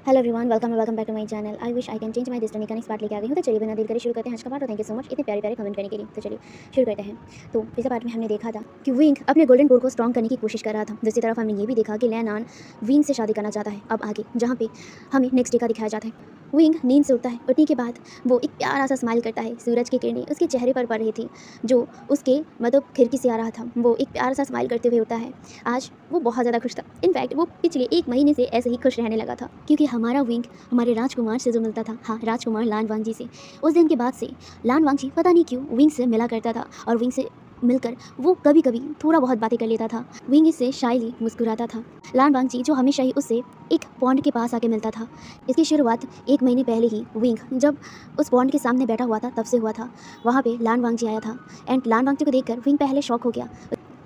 Hello everyone, welcome back to my channel. I wish I can change my destiny का next part लेके आ गई हूँ। तो चलिए बिना देर करे शुरू करते हैं आज का पार्ट। और थैंक यू सो मच इतने प्यारे प्यारे कमेंट करने के लिए। तो चलिए शुरू करते हैं। तो पिछले पार्ट में हमने देखा था कि विंग अपने गोल्डन बोर को स्ट्रॉन्ग करने की कोशिश कर रहा था। दूसरी तरफ हमने ये भी देखा कि लैनान विंग से शादी करना चाहता है। अब आगे जहाँ पे हमें नेक्स्ट डे का दिखाया जाता है, विंग नींद से उठता है। उठने के बाद वो एक प्यारा सा स्माइल करता है। सूरज की किरणें उसके चेहरे पर पड़ रही थी जो उसके मतलब खिड़की से आ रहा था। वो एक प्यारा सा स्माइल करते हुए उठता है। आज वो बहुत ज़्यादा खुश था। इनफैक्ट वो पिछले 1 महीने से ऐसे ही खुश रहने लगा था, क्योंकि हमारा विंग हमारे राजकुमार से जो मिलता था, हाँ राजकुमार लान वांगजी से, उस दिन के बाद से लान वांगजी पता नहीं क्यों विंग से मिला करता था। और विंग से मिलकर वो कभी कभी थोड़ा बहुत बातें कर लेता था। विंग इससे शायली मुस्कुराता था। लान वांगजी जो हमेशा ही उससे एक पॉन्ड के पास आके मिलता था। इसकी शुरुआत 1 महीने पहले ही विंग जब उस पॉन्ड के सामने बैठा हुआ था तब से हुआ था। वहाँ पे लान वांगजी आया था एंड लान वांगजी को देखकर विंग पहले शॉक हो गया,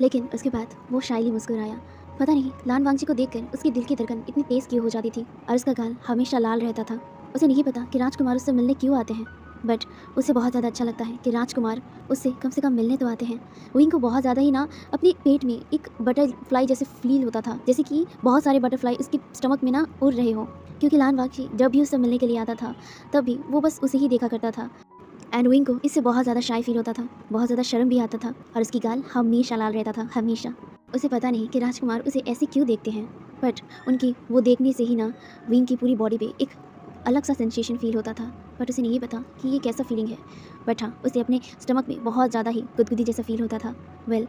लेकिन उसके बाद वो शायली मुस्कुराया। पता नहीं लान वांगजी को देखकर उसके दिल की धड़कन इतनी तेज़ क्यों हो जाती थी और उसका गाल हमेशा लाल रहता था। उसे नहीं पता कि राजकुमार उससे मिलने क्यों आते हैं, बट उसे बहुत ज़्यादा अच्छा लगता है कि राजकुमार उससे कम से कम मिलने तो आते हैं। विंग को बहुत ज़्यादा ही ना अपने पेट में एक बटरफ्लाई जैसे फील होता था, जैसे कि बहुत सारे बटरफ्लाई उसके स्टमक में ना उड़ रहे हो, क्योंकि लान वांगजी जब भी उससे मिलने के लिए आता था तब भी वो बस उसे ही देखा करता था। एंड विंग को इससे बहुत ज़्यादा शाय फील होता था, बहुत ज़्यादा शर्म भी आता था और उसकी गाल हमेशा लाल रहता था, हमेशा। उसे पता नहीं कि राजकुमार उसे ऐसे क्यों देखते हैं, बट उनकी वो देखने से ही ना विंग की पूरी बॉडी पे एक अलग सा सेंसेशन फील होता था। बट उसे नहीं पता कि ये कैसा फीलिंग है, बट हाँ उसे अपने स्टमक में बहुत ज़्यादा ही गुदगुदी जैसा फील होता था। वेल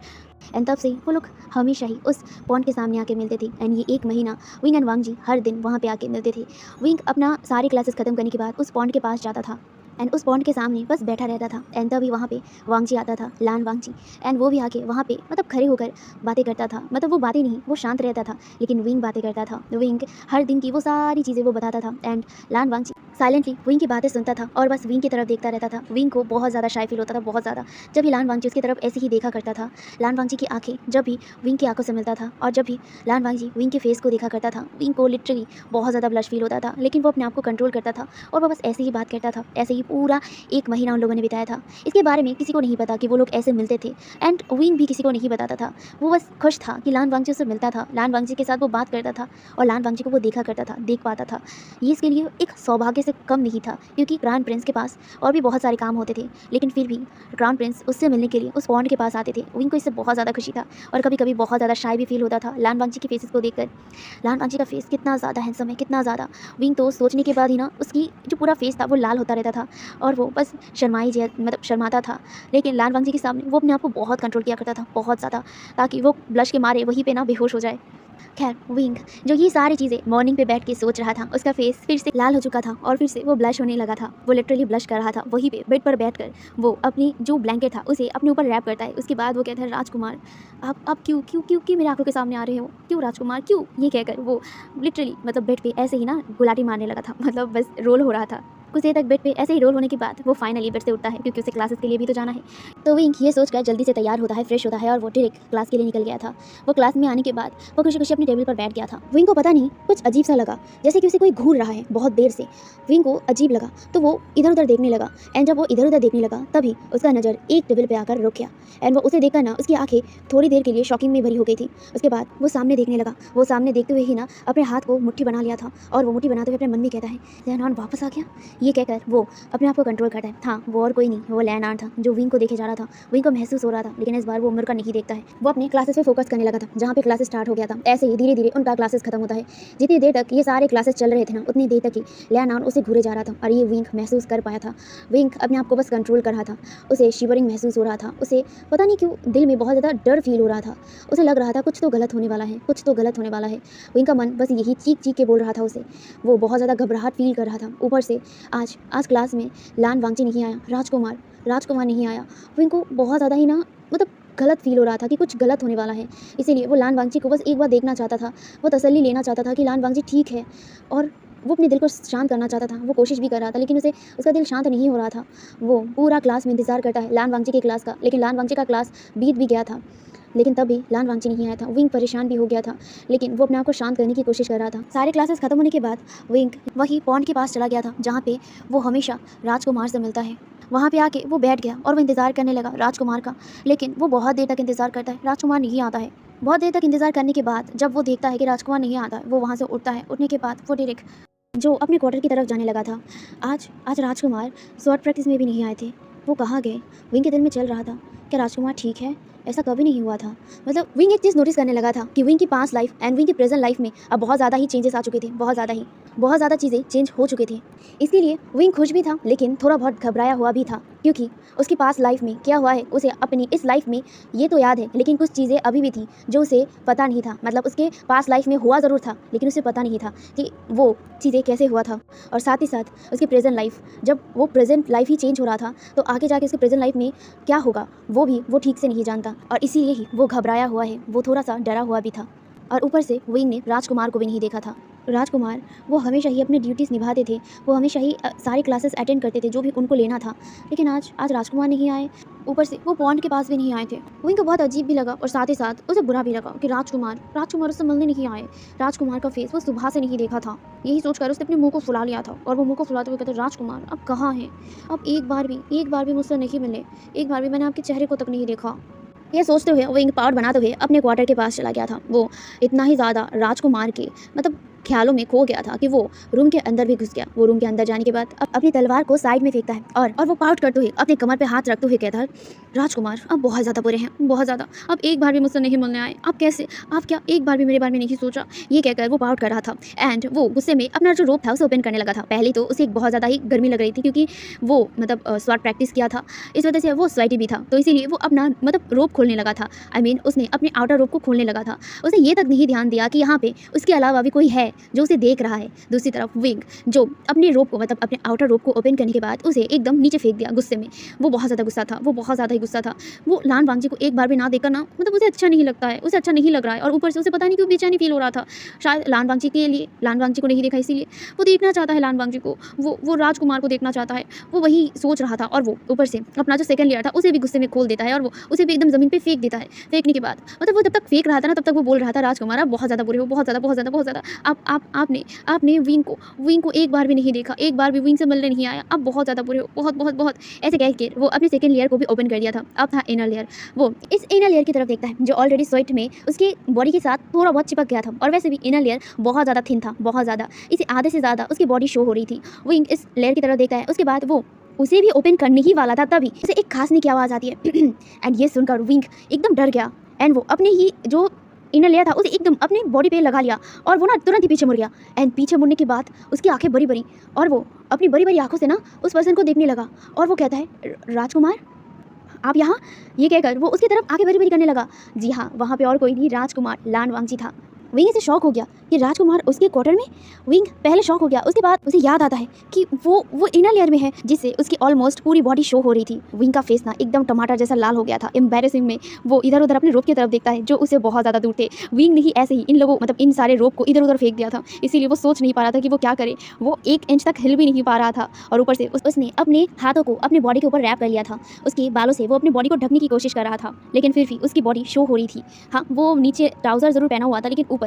एंड तब से वो लोग हमेशा ही उस पॉन्ड के सामने आके मिलते थे। एंड ये 1 महीना विंग एंड वांगजी हर दिन वहाँ पे आके मिलते थे। विंग अपना सारे क्लासेस खत्म करने के बाद उस पॉन्ड के पास जाता था एंड उस पॉन्ड के सामने बस बैठा रहता था। एंड तभी वहाँ पे वांगजी आता था, लान वांगजी। एंड वो भी आके वहाँ पे मतलब खड़े होकर बातें करता था। मतलब वो बातें नहीं, वो शांत रहता था, लेकिन विंग बातें करता था। विंग हर दिन की वो सारी चीज़ें वो बताता था एंड लान वांगजी साइलेंटली विंग की बातें सुनता था और बस विंग की तरफ देखता रहता था। विंग को बहुत ज़्यादा शाय फील होता था, बहुत ज़्यादा। जब भी लान वांगजी उसकी तरफ ऐसे ही देखा करता था, लान वांगजी की आंखें जब भी विंग की आंखों से मिलता था और जब भी लान वांगजी विंग के फेस को देखा करता था, विंग को लिटरली बहुत ज़्यादा ब्लश फील होता था। लेकिन वो अपने आप को कंट्रोल करता था और वो बस ऐसे ही बात करता था। ऐसे ही पूरा 1 महीना उन लोगों ने बिताया था। इसके बारे में किसी को नहीं पता कि वो लोग ऐसे मिलते थे एंड विंग भी किसी को नहीं बताता था। वो बस खुश था कि लान वांगजी उससे मिलता था, लान वांगजी के साथ वो बात करता था और लान वांगजी को वो देखा करता था, देख पाता था। ये इसके लिए एक सौभाग्य से कम नहीं था, क्योंकि क्राउन प्रिंस के पास और भी बहुत सारे काम होते थे, लेकिन फिर भी क्राउन प्रिंस उससे मिलने के लिए उस पॉन्ड के पास आते थे। विंग को इससे बहुत ज़्यादा खुशी था और कभी कभी बहुत ज़्यादा शाय भी फील होता था लान वांगजी के फेसेस को देखकर। लान वांगजी का फेस कितना ज़्यादा हैंडसम है, कितना ज़्यादा। विंग तो सोचने के बाद ही ना उसकी जो पूरा फेस था वो लाल होता रहता था और वो बस मतलब शर्माता था। लेकिन लान वांगजी के सामने वो अपने आप को बहुत कंट्रोल किया करता था, बहुत ज़्यादा, ताकि वो ब्लश के मारे वहीं पे ना बेहोश हो जाए। खैर विंग जो ये सारी चीज़ें मॉर्निंग पे बैठ के सोच रहा था, उसका फेस फिर से लाल हो चुका था और फिर से वो ब्लश होने लगा था। वो लिटरली ब्लश कर रहा था वहीं पे बेड पर बैठकर। वो अपनी जो ब्लैंकेट था उसे अपने ऊपर रैप करता है। उसके बाद वो कहता है, राजकुमार आप क्यों क्यों क्यों क्यों मेरे आंखों के सामने आ रहे हो, क्यों राजकुमार क्यों। ये कहकर वो लिटरली मतलब बेड पे ऐसे ही ना गुलाटी मारने लगा था, मतलब बस रोल हो रहा था। कुछ देर तक बेड पे ऐसे ही रोल होने के बाद वो फाइनली बेड से उठता है, क्योंकि उसे क्लासेस के लिए भी तो जाना है। तो विंग ये सोचकर जल्दी से तैयार होता है, फ्रेश होता है और वो डायरेक्ट क्लास के लिए निकल गया था। वो क्लास में आने के बाद वो खुशी खुशी अपनी टेबल पर बैठ गया था। विंग को पता नहीं कुछ अजीब सा लगा, जैसे कि उसे कोई घूर रहा है बहुत देर से। विंग को अजीब लगा तो वो इधर उधर देखने लगा एंड जब वो इधर उधर देखने लगा तभी उसका नज़र एक टेबल पे आकर रुक गया। एंड वो उसे देखकर ना उसकी आंखें थोड़ी देर के लिए शॉकिंग में भरी हो गई थी। उसके बाद वो सामने देखने लगा। वो सामने देखते हुए ही ना अपने हाथ को मुट्ठी बना लिया था और वो मुट्ठी बनाते हुए अपने मन में कहता है, लैनान वापस आ गया। ये कहकर वो अपने आप को कंट्रोल करता है। हाँ वो और कोई नहीं, वो लैनान था जो विंग को देखे जा रहा था। विंग को महसूस हो रहा था, लेकिन इस बार वो उम्र का नहीं देखता है। वो अपने क्लासेस पे फोकस करने लगा था, जहाँ पे क्लासेस स्टार्ट हो गया था। ऐसे ही धीरे धीरे उनका क्लासेस खत्म होता है। जितनी देर तक ये सारे क्लासेस चल रहे थे ना, उतनी देर तक ही लैनान उसे घूरे जा रहा था और ये विंग महसूस कर पाया था। विंग अपने आप को बस कंट्रोल कर रहा था। उसे शिवरिंग महसूस हो रहा था। उसे पता नहीं क्यों दिल में बहुत ज़्यादा डर फील हो रहा था। उसे लग रहा था कुछ तो गलत होने वाला है, कुछ तो गलत होने वाला है। विंग का मन बस यही चीख चीख के बोल रहा था उसे। वो बहुत ज़्यादा घबराहट फील कर रहा था। ऊपर से आज क्लास में लान वांगजी नहीं आया, राजकुमार नहीं आया। विंग को बहुत ज़्यादा ही ना मतलब गलत फील हो रहा था कि कुछ गलत होने वाला है। इसीलिए वो लान वांगजी को बस एक बार देखना चाहता था। वो तसल्ली लेना चाहता था कि लान वांगजी ठीक है, और वो अपने दिल को शांत करना चाहता था। वो कोशिश भी कर रहा था, लेकिन उसे उसका दिल शांत नहीं हो रहा था। वो पूरा क्लास में इंतज़ार करता है लान वांगजी के क्लास का, लेकिन लान वांगजी का क्लास बीत भी गया था, लेकिन तब भी लान वांगजी नहीं आया था। विंग परेशान भी हो गया था, लेकिन वो अपने आप को शांत करने की कोशिश कर रहा था। सारे क्लासेस खत्म होने के बाद विंग वही पॉन्ड के पास चला गया था, जहाँ पे वो हमेशा राजकुमार से मिलता है। वहाँ पे आके वो बैठ गया और वो इंतज़ार करने लगा राजकुमार का। लेकिन वो बहुत देर तक इंतज़ार करता है, राजकुमार नहीं आता है। बहुत देर तक इंतज़ार करने के बाद जब वो देखता है कि राजकुमार नहीं आता है, वो वहाँ से उठता है। उठने के बाद वो डायरेक्ट जो अपने क्वार्टर की तरफ जाने लगा था। आज आज राजकुमार स्वॉट प्रैक्टिस में भी नहीं आए थे। वो कहाँ गए? विंग के दिल में चल रहा था, क्या राजकुमार ठीक है? ऐसा कभी नहीं हुआ था। मतलब विंग एक चीज़ नोटिस करने लगा था कि विंग की पास्ट लाइफ एंड विंग की प्रेजेंट लाइफ में अब बहुत ज़्यादा ही चेंजेस आ चुके थे, बहुत ज़्यादा चीज़ें चेंज हो चुके थे। इसीलिए विंग खुश भी था, लेकिन थोड़ा बहुत घबराया हुआ भी था, क्योंकि उसकी पास्ट लाइफ में क्या हुआ है उसे अपनी इस लाइफ में ये तो याद है, लेकिन कुछ चीज़ें अभी भी थी जो उसे पता नहीं था। मतलब उसके पास्ट लाइफ में हुआ ज़रूर था, लेकिन उसे पता नहीं था कि वो चीज़ें कैसे हुआ था। और साथ ही साथ उसकी प्रेजेंट लाइफ, जब वो प्रेजेंट लाइफ ही चेंज हो रहा था, तो आगे जाके उसकी प्रेजेंट लाइफ में क्या होगा वो ठीक से नहीं जानता, और इसीलिए ही वो घबराया हुआ है, वो थोड़ा सा डरा हुआ भी था। और ऊपर से विंग ने राजकुमार को भी नहीं देखा था। राजकुमार वो हमेशा ही अपनी ड्यूटीज़ निभाते थे, वो हमेशा ही सारी क्लासेस अटेंड करते थे जो भी उनको लेना था, लेकिन आज राजकुमार नहीं आए। ऊपर से वो पॉन्ड के पास भी नहीं आए थे। विंग को बहुत अजीब भी लगा और साथ ही साथ उसे बुरा भी लगा कि राजकुमार उससे मिलने नहीं आए। राजकुमार का फेस वो सुबह से नहीं देखा था। यही सोचकर उसने अपने मुंह को फुला लिया था, और वो मुंह को फुलाते हुए कहते, राजकुमार अब कहाँ हैं? अब एक बार भी मुझसे नहीं मिले, एक बार भी मैंने आपके चेहरे को तक नहीं देखा। ये सोचते हुए विंग पाउड बनाते हुए अपने क्वार्टर के पास चला गया था। वो इतना ही ज़्यादा राजकुमार के मतलब ख्यालों में खो गया था कि वो रूम के अंदर भी घुस गया। वो रूम के अंदर जाने के बाद अपनी तलवार को साइड में फेंकता है, और वो पाउट करते हुए अपने कमर पे हाथ रखते हुए कहता है, राजकुमार अब बहुत ज़्यादा बुरे हैं, बहुत ज़्यादा। अब एक बार भी मुझसे नहीं मिलने आए, आप कैसे? आप क्या एक बार भी मेरे बारे में नहीं सोचा? ये कहकर वो पाउट कर रहा था, एंड वो गुस्से में अपना जो रोप था उसे ओपन करने लगा था। पहले तो उसे बहुत ज़्यादा ही गर्मी लग रही थी, क्योंकि वो मतलब स्वॉट प्रैक्टिस किया था, इस वजह से वो स्वेटी भी था, तो इसीलिए वो अपना मतलब रोप खोलने लगा था। उसने अपने आउटर रोप को खोलने लगा था। उसे ये तक नहीं ध्यान दिया कि यहाँ पे उसके अलावा भी कोई है जो उसे देख रहा है। दूसरी तरफ विंग जो अपने रोप को मतलब अपने आउटर रोप को ओपन करने के बाद उसे एकदम नीचे फेंक दिया गुस्से में। वो बहुत ज़्यादा ही गुस्सा था। वो लान वांगजी को एक बार भी ना देखकर ना मतलब उसे अच्छा नहीं लगता है, उसे अच्छा नहीं लग रहा है, और ऊपर से उसे पता नहीं क्यों बेचैनी फील हो रहा था। शायद लान वांगजी के लिए लान वांगजी को नहीं देखा, इसीलिए वो देखना चाहता है लान वांगजी को, वो राजकुमार को देखना चाहता है। वो वही सोच रहा था, और वो ऊपर से अपना जो सेकंड लेयर था उसे भी गुस्से में खोल देता है, और वो उसे भी एकदम ज़मीन पे फेंक देता है। फेंकने के बाद मतलब वो जब तक फेंक रहा था ना, तब तक वो बोल रहा था, राजकुमार आप बहुत ज़्यादा बुरे हो, बहुत ज़्यादा। आपने विंग को एक बार भी नहीं देखा, एक बार भी विंग से मिलने नहीं आया, आप बहुत ज़्यादा बुरे हो, बहुत ऐसे कह के वो अपने सेकंड लेयर को भी ओपन कर दिया था। अब था इनर लेयर। वो इस इनर लेयर की तरफ देखता है जो ऑलरेडी स्वेट में उसके बॉडी के साथ थोड़ा बहुत चिपक गया था, और वैसे भी इनर लेयर बहुत ज़्यादा थिन था, बहुत ज़्यादा, इसे आधे से ज़्यादा उसकी बॉडी शो हो रही थी। विंग इस लेयर की तरफ देखता है, उसके बाद वो उसे भी ओपन करने ही वाला था, तभी उसे एक खांसने की आवाज़ आती है एंड ये सुनकर विंग एकदम डर गया, एंड वो अपने ही जो इनर लेयर था उसे एकदम अपने बॉडी पे लगा लिया, और वो ना तुरंत ही पीछे मुड़ गया। एंड पीछे मुड़ने के बाद उसकी आंखें बड़ी बड़ी, और वो अपनी बड़ी बड़ी आंखों से ना उस पर्सन को देखने लगा, और वो कहता है, राजकुमार आप यहाँ? ये कहकर वो उसकी तरफ आंखें बड़ी बड़ी करने लगा। जी हाँ, वहाँ पे और कोई नहीं, राजकुमार लान वांगजी था। विंग से शॉक हो गया कि राजकुमार उसके क्वार्टर में। विंग पहले शॉक हो गया, उसके बाद उसे याद आता है कि वो इनर लेयर में है, जिससे उसकी ऑलमोस्ट पूरी बॉडी शो हो रही थी। विंग का फेस ना एकदम टमाटर जैसा लाल हो गया था। एम्बैरेसिंग में वो इधर उधर अपने रोप की तरफ देखता है जो उसे बहुत ज़्यादा दूर थे। विंग ने ही ऐसे ही इन लोगों मतलब इन सारे रोप को इधर उधर फेंक दिया था, इसीलिए वो सोच नहीं पा रहा था कि वो क्या करे। वो 1 इंच तक हिल भी नहीं पा रहा था, और ऊपर से उसने अपने हाथों को अपने बॉडी के ऊपर रैप कर लिया था। उसके बालों से वो अपनी बॉडी को ढकने की कोशिश कर रहा था, लेकिन फिर भी उसकी बॉडी शो हो रही थी। हाँ, वो नीचे ट्राउजर जरूर पहना हुआ था, लेकिन ऊपर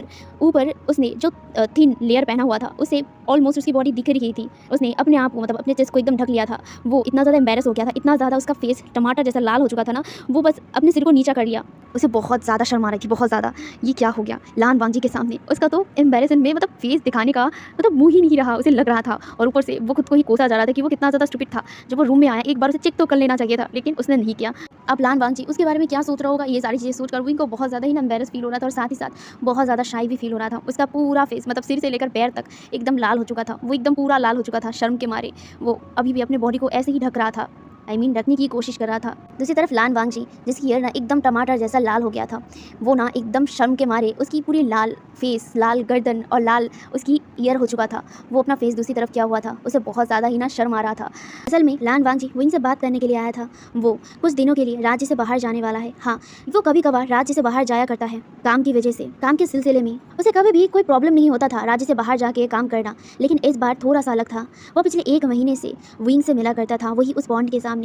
उसने जो थिन लेयर पहना हुआ था उसे ऑलमोस्ट उसकी बॉडी दिख रही थी। उसने अपने आप को मतलब अपने चेस्ट को एकदम ढक लिया था। वो इतना ज़्यादा एम्बैरस हो गया था, इतना ज़्यादा उसका फेस टमाटर जैसा लाल हो चुका था ना, वो बस अपने सिर को नीचा कर लिया। उसे बहुत ज़्यादा शर्म आ रही थी, बहुत ज़्यादा। ये क्या हो गया लान वांगजी के सामने? उसका तो एम्बैरेसन में मतलब फेस दिखाने का मतलब मुँह ही नहीं रहा, उसे लग रहा था। और ऊपर से वो खुद को ही कोसा जा रहा था कि वो कितना ज़्यादा स्टूपिड था। जब वो रूम में आया, एक बार उसे चेक तो कर लेना चाहिए था, लेकिन उसने नहीं किया। अब लान वांगजी उसके बारे में क्या सोच रहा होगा, ये सारी चीज़ें सोचकर विंग को बहुत ज़्यादा ही ना एम्बैरस फील हो रहा था, और साथ ही साथ बहुत ज़्यादा शाई भी फील हो रहा था। उसका पूरा फेस मतलब सिर से लेकर पैर तक एकदम लाल हो चुका था। वो एकदम पूरा लाल हो चुका था शर्म के मारे। वो अभी भी अपने बॉडी को ऐसे ही ढक रहा था, ढकने की कोशिश कर रहा था। दूसरी तरफ लान वांगजी, जिसकी ईयर ना एकदम टमाटर जैसा लाल हो गया था, वो ना एकदम शर्म के मारे उसकी पूरी लाल फेस, लाल गर्दन और लाल उसकी ईयर हो चुका था। वो अपना फेस दूसरी तरफ किया हुआ था, उसे बहुत ज़्यादा ही ना शर्म आ रहा था। असल में लान वांगजी विंग से बात करने के लिए आया था। वो कुछ दिनों के लिए राज्य से बाहर जाने वाला है। हाँ, वो कभी कभार राज्य से बाहर जाया करता है काम की वजह से। काम के सिलसिले में उसे कभी भी कोई प्रॉब्लम नहीं होता था राज्य से बाहर जाके काम करना, लेकिन इस बार थोड़ा सा अलग था। वो पिछले 1 महीने से विंग से मिला करता था, वही उस पॉन्ड के सामने।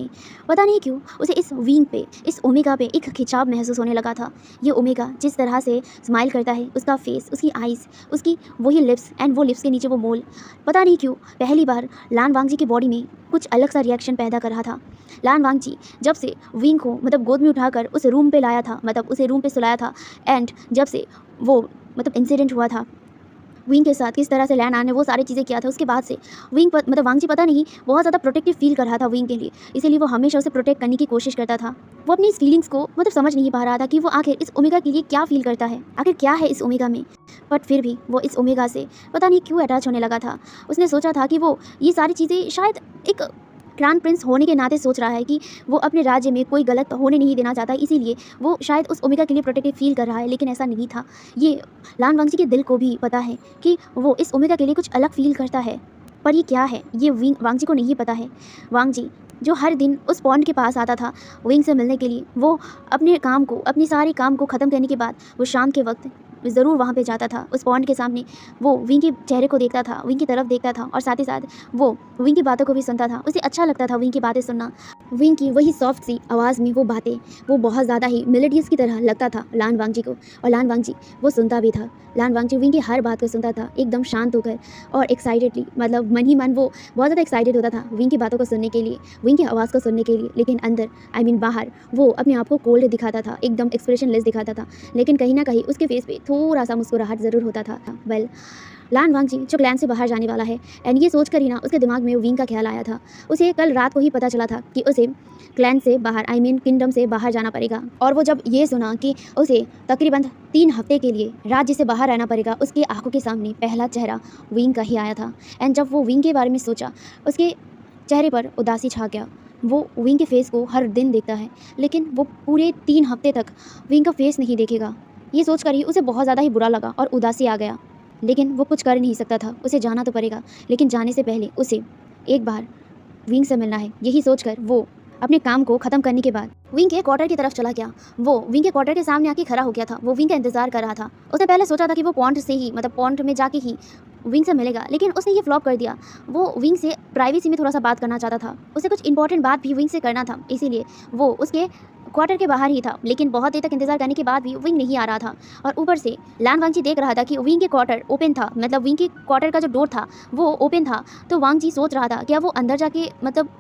पता नहीं क्यों उसे इस विंग पे, इस ओमेगा पे एक खिंचाव महसूस होने लगा था। ये ओमेगा जिस तरह से स्माइल करता है, उसका फेस, उसकी आइज़, उसकी वही लिप्स, एंड वो लिप्स के नीचे वो मोल, पता नहीं क्यों पहली बार लान वांगजी की बॉडी में कुछ अलग सा रिएक्शन पैदा कर रहा था। लान वांगजी जब से विंग को मतलब गोद में उठाकर उसे रूम पे लाया था, मतलब उसे रूम पे सुलाया था, एंड जब से वो मतलब इंसिडेंट हुआ था, विंग के साथ किस तरह से लैन आने वो सारी चीज़ें किया था, उसके बाद से मतलब वांग जी पता नहीं बहुत ज़्यादा प्रोटेक्टिव फील कर रहा था विंग के लिए, इसीलिए वो हमेशा उसे प्रोटेक्ट करने की कोशिश करता था। वो अपनी इस फीलिंग्स को मतलब समझ नहीं पा रहा था कि वो आखिर इस ओमेगा के लिए क्या फील करता है, आखिर क्या है इस ओमेगा में। बट फिर भी वो इस ओमेगा से पता नहीं क्यों अटैच होने लगा था। उसने सोचा था कि वो ये सारी चीज़ें शायद एक क्राउन प्रिंस होने के नाते सोच रहा है कि वो अपने राज्य में कोई गलत होने नहीं देना चाहता, इसीलिए वो शायद उस ओमेगा के लिए प्रोटेक्टिव फील कर रहा है, लेकिन ऐसा नहीं था। ये लान वांगजी के दिल को भी पता है कि वो इस ओमेगा के लिए कुछ अलग फील करता है, पर ये क्या है ये वांगजी को नहीं पता है। वांगजी जो हर दिन उस पॉन्ड के पास आता था विंग से मिलने के लिए, वो अपनी सारी काम को ख़त्म करने के बाद वो शाम के वक्त ज़रूर वहाँ पे जाता था। उस पॉन्ड के सामने वो विंग के चेहरे को देखता था, विंग की तरफ देखता था, और साथ ही साथ वो विंग की बातों को भी सुनता था। उसे अच्छा लगता था विंग की बातें सुनना। विंग की वही सॉफ्ट सी आवाज़ में वो बातें वो बहुत ज़्यादा ही मेलोडियस की तरह लगता था लान वांगजी को, और लान वांगजी वो सुनता भी था। लान वांगजी विंग की हर बात को सुनता था एकदम शांत होकर और एक्साइटेडली, मतलब मन ही मन वो बहुत ज़्यादा एक्साइटेड होता था विंग की बातों को सुनने के लिए, विंग की आवाज़ को सुनने के लिए। लेकिन अंदर बाहर वो अपने आप को कोल्ड दिखाता था, एकदम एक्सप्रेशनलेस दिखाता था, लेकिन कहीं ना कहीं उसके फेस पे थोड़ा सा मुस्कुराहट ज़रूर होता था। वेल, लान वांगजी जो क्लैन से बाहर जाने वाला है, एंड ये सोचकर ही ना उसके दिमाग में विंग का ख्याल आया था। उसे कल रात को ही पता चला था कि उसे क्लैन से बाहर किंगडम से बाहर जाना पड़ेगा, और वो जब ये सुना कि उसे तकरीबन 3 हफ्ते के लिए राज्य से बाहर रहना पड़ेगा, उसकी आंखों के सामने पहला चेहरा विंग का ही आया था। एंड जब वो विंग के बारे में सोचा, उसके चेहरे पर उदासी छा गया। वो विंग के फेस को हर दिन देखता है, लेकिन वो पूरे 3 हफ्ते तक विंग का फेस नहीं देखेगा। ये सोचकर ही उसे बहुत ज़्यादा ही बुरा लगा और उदासी आ गया, लेकिन वो कुछ कर नहीं सकता था। उसे जाना तो पड़ेगा, लेकिन जाने से पहले उसे एक बार विंग से मिलना है। यही सोचकर वो अपने काम को ख़त्म करने के बाद विंग के क्वार्टर की तरफ चला गया। वो विंग के क्वार्टर के सामने आके खड़ा हो गया था। वो विंग का इंतजार कर रहा था। उसने पहले सोचा था कि वो पॉन्ड से ही पॉन्ड में जाके ही विंग से मिलेगा, लेकिन उसने ये फ्लॉप कर दिया। वो विंग से प्राइवेसी में थोड़ा सा बात करना चाहता था। उसे कुछ इंपॉर्टेंट बात भी विंग से करना था, इसीलिए वो उसके क्वार्टर के बाहर ही था। लेकिन बहुत देर तक इंतजार करने के बाद भी विंग नहीं आ रहा था, और ऊपर से लान वांगजी देख रहा था कि विंग के क्वार्टर ओपन था, विंग के क्वार्टर का जो डोर था वो ओपन था। तो वांगजी सोच रहा था कि अब वो अंदर जाके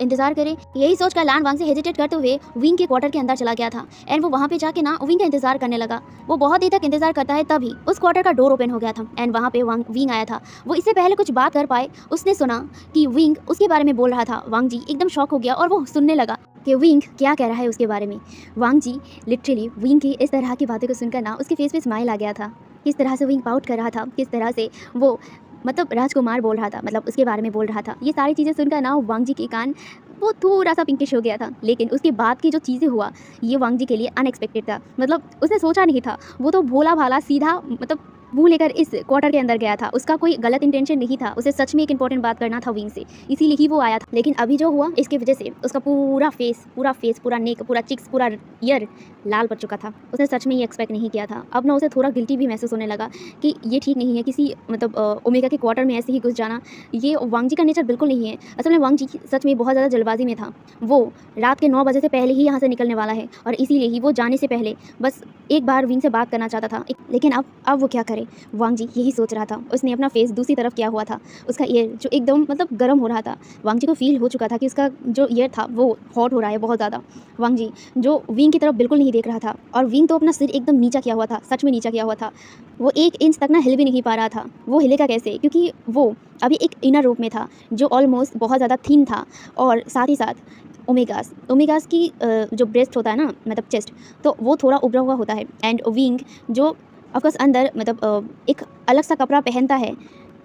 इंतजार करे। यही सोचकर लान वांग से हेजिटेट करते हुए विंग के क्वार्टर के अंदर चला गया था, एंड वो वहाँ पे जाके ना विंग का इंतजार करने लगा। वो बहुत देर तक इंतजार करता है, तभी उस क्वार्टर का डोर ओपन हो गया था, एंड वहाँ पे विंग आया था। वो इससे पहले कुछ बात कर पाए, उसने सुना कि विंग उसके बारे में बोल रहा था। वांगजी एकदम शॉक हो गया और वो सुनने लगा कि विंग क्या कह रहा है उसके बारे में। वांगजी लिटरली विंग की इस तरह की बातें को सुनकर ना उसके फेस पे स्माइल आ गया था। किस तरह से विंग पाउट कर रहा था, किस तरह से वो राजकुमार बोल रहा था, उसके बारे में बोल रहा था। ये सारी चीज़ें सुनकर ना वांगजी के कान वो थोड़ा सा पिंकिश हो गया था। लेकिन उसके बाद की जो चीज़ें हुआ, ये वांगजी के लिए अनएक्सपेक्टेड था। उसने सोचा नहीं था। वो तो भोला भाला सीधा मुंह लेकर इस क्वार्टर के अंदर गया था। उसका कोई गलत इंटेंशन नहीं था। उसे सच में एक इंपॉर्टेंट बात करना था विंग से, इसीलिए ही वो आया था। लेकिन अभी जो हुआ, इसके वजह से उसका पूरा फेस, पूरा नेक, पूरा चिक्स, पूरा ईयर लाल पड़ चुका था। उसने सच में ये एक्सपेक्ट नहीं किया था। अब ना उसे थोड़ा गिल्टी भी महसूस होने लगा कि ये ठीक नहीं है किसी ओमेगा के क्वार्टर में ऐसे ही घुस जाना। ये वांगजी का नेचर बिल्कुल नहीं है। असल में वांगजी सच में बहुत ज़्यादा जल्दबाजी में था। वो रात के 9 बजे से पहले ही यहाँ से निकलने वाला है, और इसीलिए ही वो जाने से पहले बस एक बार विंग से बात करना चाहता था। लेकिन अब वो क्या करे, वांगजी यही सोच रहा था। उसने अपना फेस दूसरी तरफ किया हुआ था। उसका ईयर जो एकदम गर्म हो रहा था। वांगजी को फील हो चुका था कि उसका जो ईयर था वो हॉट हो रहा है बहुत ज़्यादा। वांगजी जो विंग की तरफ बिल्कुल नहीं देख रहा था, और विंग तो अपना सिर एकदम नीचा किया हुआ था, सच में नीचा किया हुआ था। वो 1 इंच तक ना हिल भी नहीं पा रहा था। वो हिलेगा कैसे, क्योंकि वो अभी एक इनर रूप में था जो ऑलमोस्ट बहुत ज़्यादा थिन था, और साथ ही साथ ओमेगास की जो ब्रेस्ट होता है ना, चेस्ट, तो वो थोड़ा उभरा हुआ होता है। एंड विंग जो ऑफकोर्स अंदर एक अलग सा कपड़ा पहनता है,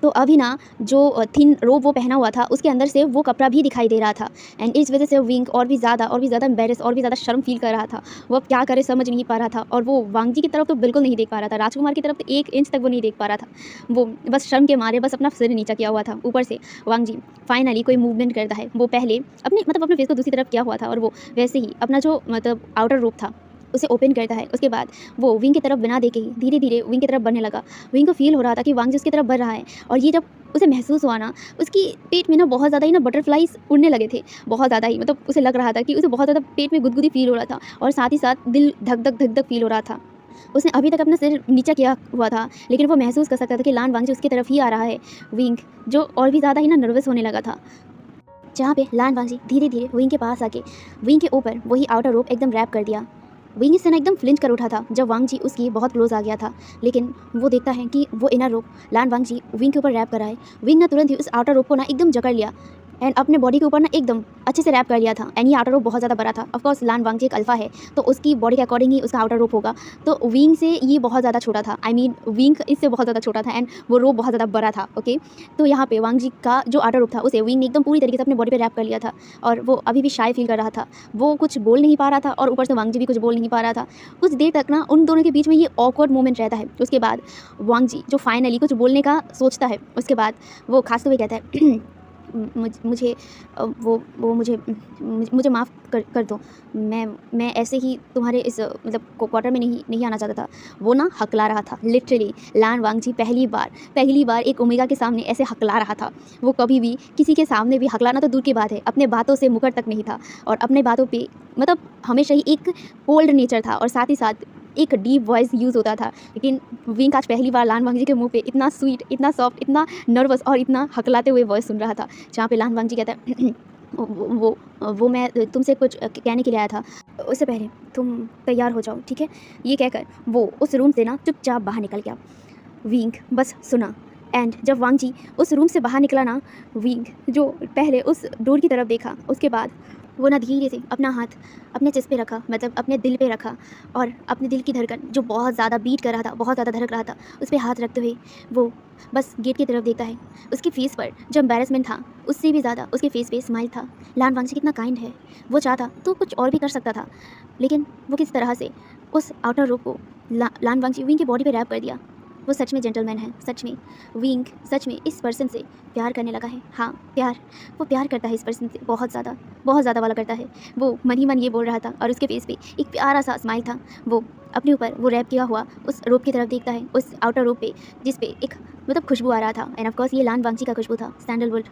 तो अभी ना जो थिन रोब वो पहना हुआ था, उसके अंदर से वो कपड़ा भी दिखाई दे रहा था। एंड इस वजह से विंग और भी ज़्यादा एम्बेरस, और भी ज़्यादा शर्म फील कर रहा था। वो अब क्या करे समझ नहीं पा रहा था, और वो वांगजी की तरफ तो बिल्कुल नहीं देख पा रहा था। राजकुमार की तरफ तो 1 इंच तक वो नहीं देख पा रहा था। वो बस शर्म के मारे बस अपना सिर नीचा किया हुआ था। ऊपर से वांगजी फाइनली कोई मूवमेंट करता है। वो पहले अपने फेस को दूसरी तरफ किया हुआ था, और वो वैसे ही अपना जो आउटर रूप था उसे ओपन करता है। उसके बाद वो विंग की तरफ बिना देखे ही धीरे धीरे विंग की तरफ बढ़ने लगा। विंग को फील हो रहा था कि वांगजी उसकी तरफ बढ़ रहा है, और ये जब उसे महसूस हुआ ना, उसकी पेट में ना बहुत ज़्यादा ही बटरफ्लाइज उड़ने लगे थे। बहुत ज़्यादा ही उसे लग रहा था कि उसे बहुत ज़्यादा पेट में गुदगुदी फील हो रहा था, और साथ ही साथ दिल धक धक फील हो रहा था। उसने अभी तक अपना सिर नीचा किया हुआ था, लेकिन वो महसूस कर सकता था कि लान वांगजी उसकी तरफ ही आ रहा है। विंग जो और भी ज़्यादा ही नर्वस होने लगा था, जहाँ पे लान वांगजी धीरे धीरे विंग के पास आके विंग के ऊपर वही आउटर रोप एकदम रैप कर दिया। विंग इससे ना एकदम फ्लिंच कर उठा था जब वांग जी उसकी बहुत क्लोज आ गया था। लेकिन वो देखता है कि वो इनर रोप लान वांग जी विंग के ऊपर रैप कर रहा है। विंग ना तुरंत ही उस आउटर रोप को ना एकदम जकड़ लिया एंड अपने बॉडी के ऊपर ना एकदम अच्छे से रैप कर लिया था। एंड ये आउटर रोप बहुत ज़्यादा बड़ा था। ऑफ कोर्स लान वांग जी एक अल्फा है तो उसकी बॉडी के अकॉर्डिंग ही उसका आउटर रोप होगा। तो विंग से ये बहुत ज़्यादा छोटा था। आई मीन विंग इससे बहुत ज़्यादा छोटा था एंड वो रोप बहुत ज़्यादा बड़ा था। ओके, तो यहाँ पे वांग जी का जो आउटर रोप था उसे विंग ने एकदम पूरी तरीके से अपने बॉडी पे रैप कर लिया था और वो अभी भी शाय फील कर रहा था। वो कुछ बोल नहीं पा रहा था और ऊपर से वांग जी भी कुछ बोल नहीं पा रहा था। कुछ देर तक ना उन दोनों के बीच में ये ऑकवर्ड मोमेंट रहता है। उसके बाद वांग जी जो फाइनली कुछ बोलने का सोचता है उसके बाद वो खासते हुए कहता है मुझे मुझे माफ़ कर दो। मैं ऐसे ही तुम्हारे इस मतलब क्वार्टर में नहीं आना चाहता था। वो ना हकला रहा था लिटरली। लान वांग जी पहली बार एक ओमेगा के सामने ऐसे हकला रहा था। वो कभी भी किसी के सामने भी हकलाना तो दूर की बात है, अपने बातों से मुकर तक नहीं था और अपने बातों पे मतलब हमेशा ही एक कोल्ड नेचर था और साथ ही साथ एक डीप वॉइस यूज़ होता था। लेकिन विंग आज पहली बार लान वांग जी के मुंह पे इतना स्वीट, इतना सॉफ्ट, इतना नर्वस और इतना हकलाते हुए वॉइस सुन रहा था जहाँ पे लान वांग जी कहता है वो मैं तुमसे कुछ कहने के लिए आया था। उससे पहले तुम तैयार हो जाओ, ठीक है। ये कहकर वो उस रूम से ना चुपचाप बाहर निकल गया। विंग बस सुना एंड जब वांग जी उस रूम से बाहर निकला ना, विंग जो पहले उस डोर की तरफ देखा उसके बाद वो ना धीरे से अपना हाथ अपने चेस्ट पे रखा, मतलब अपने दिल पे रखा और अपने दिल की धड़कन जो बहुत ज़्यादा बीट कर रहा था, बहुत ज़्यादा धड़क रहा था, उस पर हाथ रखते हुए वो बस गेट की तरफ देखता है। उसके फेस पर जो एम्बैरेसमेंट था उससे भी ज़्यादा उसके फेस पे स्माइल था। लान वांग जी कितना काइंड है। वो चाहता तो कुछ और भी कर सकता था लेकिन वो किस तरह से उस आउटर रोप को लान वांग जी विंग की बॉडी पे रैप कर दिया। वो सच में जेंटलमैन है। सच में विंग सच में इस पर्सन से प्यार करने लगा है। हाँ प्यार, वो प्यार करता है इस पर्सन से, बहुत ज़्यादा वाला करता है। वो मन ही मन ये बोल रहा था और उसके फेस पे एक प्यारा सा स्माइल था। वो अपने ऊपर वो रैप किया हुआ उस रोप की तरफ देखता है, उस आउटर रोप पे जिस पे एक मतलब खुशबू आ रहा था एंड ऑफकोर्स ये लान वांग जी का खुशबू था, सैंडलवुड।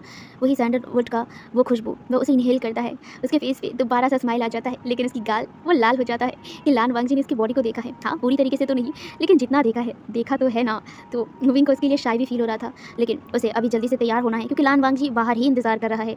वही सैंडलवुड का वो खुशबू वो उसे इनहेल करता है। उसके फेस पे दोबारा सा स्माइल आ जाता है लेकिन उसकी गाल वो लाल हो जाता है कि लान वांग जी ने इसकी बॉडी को देखा है। हाँ पूरी तरीके से तो नहीं लेकिन जितना देखा तो है ना। तो विंग को उसके लिए शाय भी फील हो रहा था लेकिन उसे अभी जल्दी से तैयार होना है क्योंकि लान वांग जी बाहर ही इंतज़ार कर रहा है।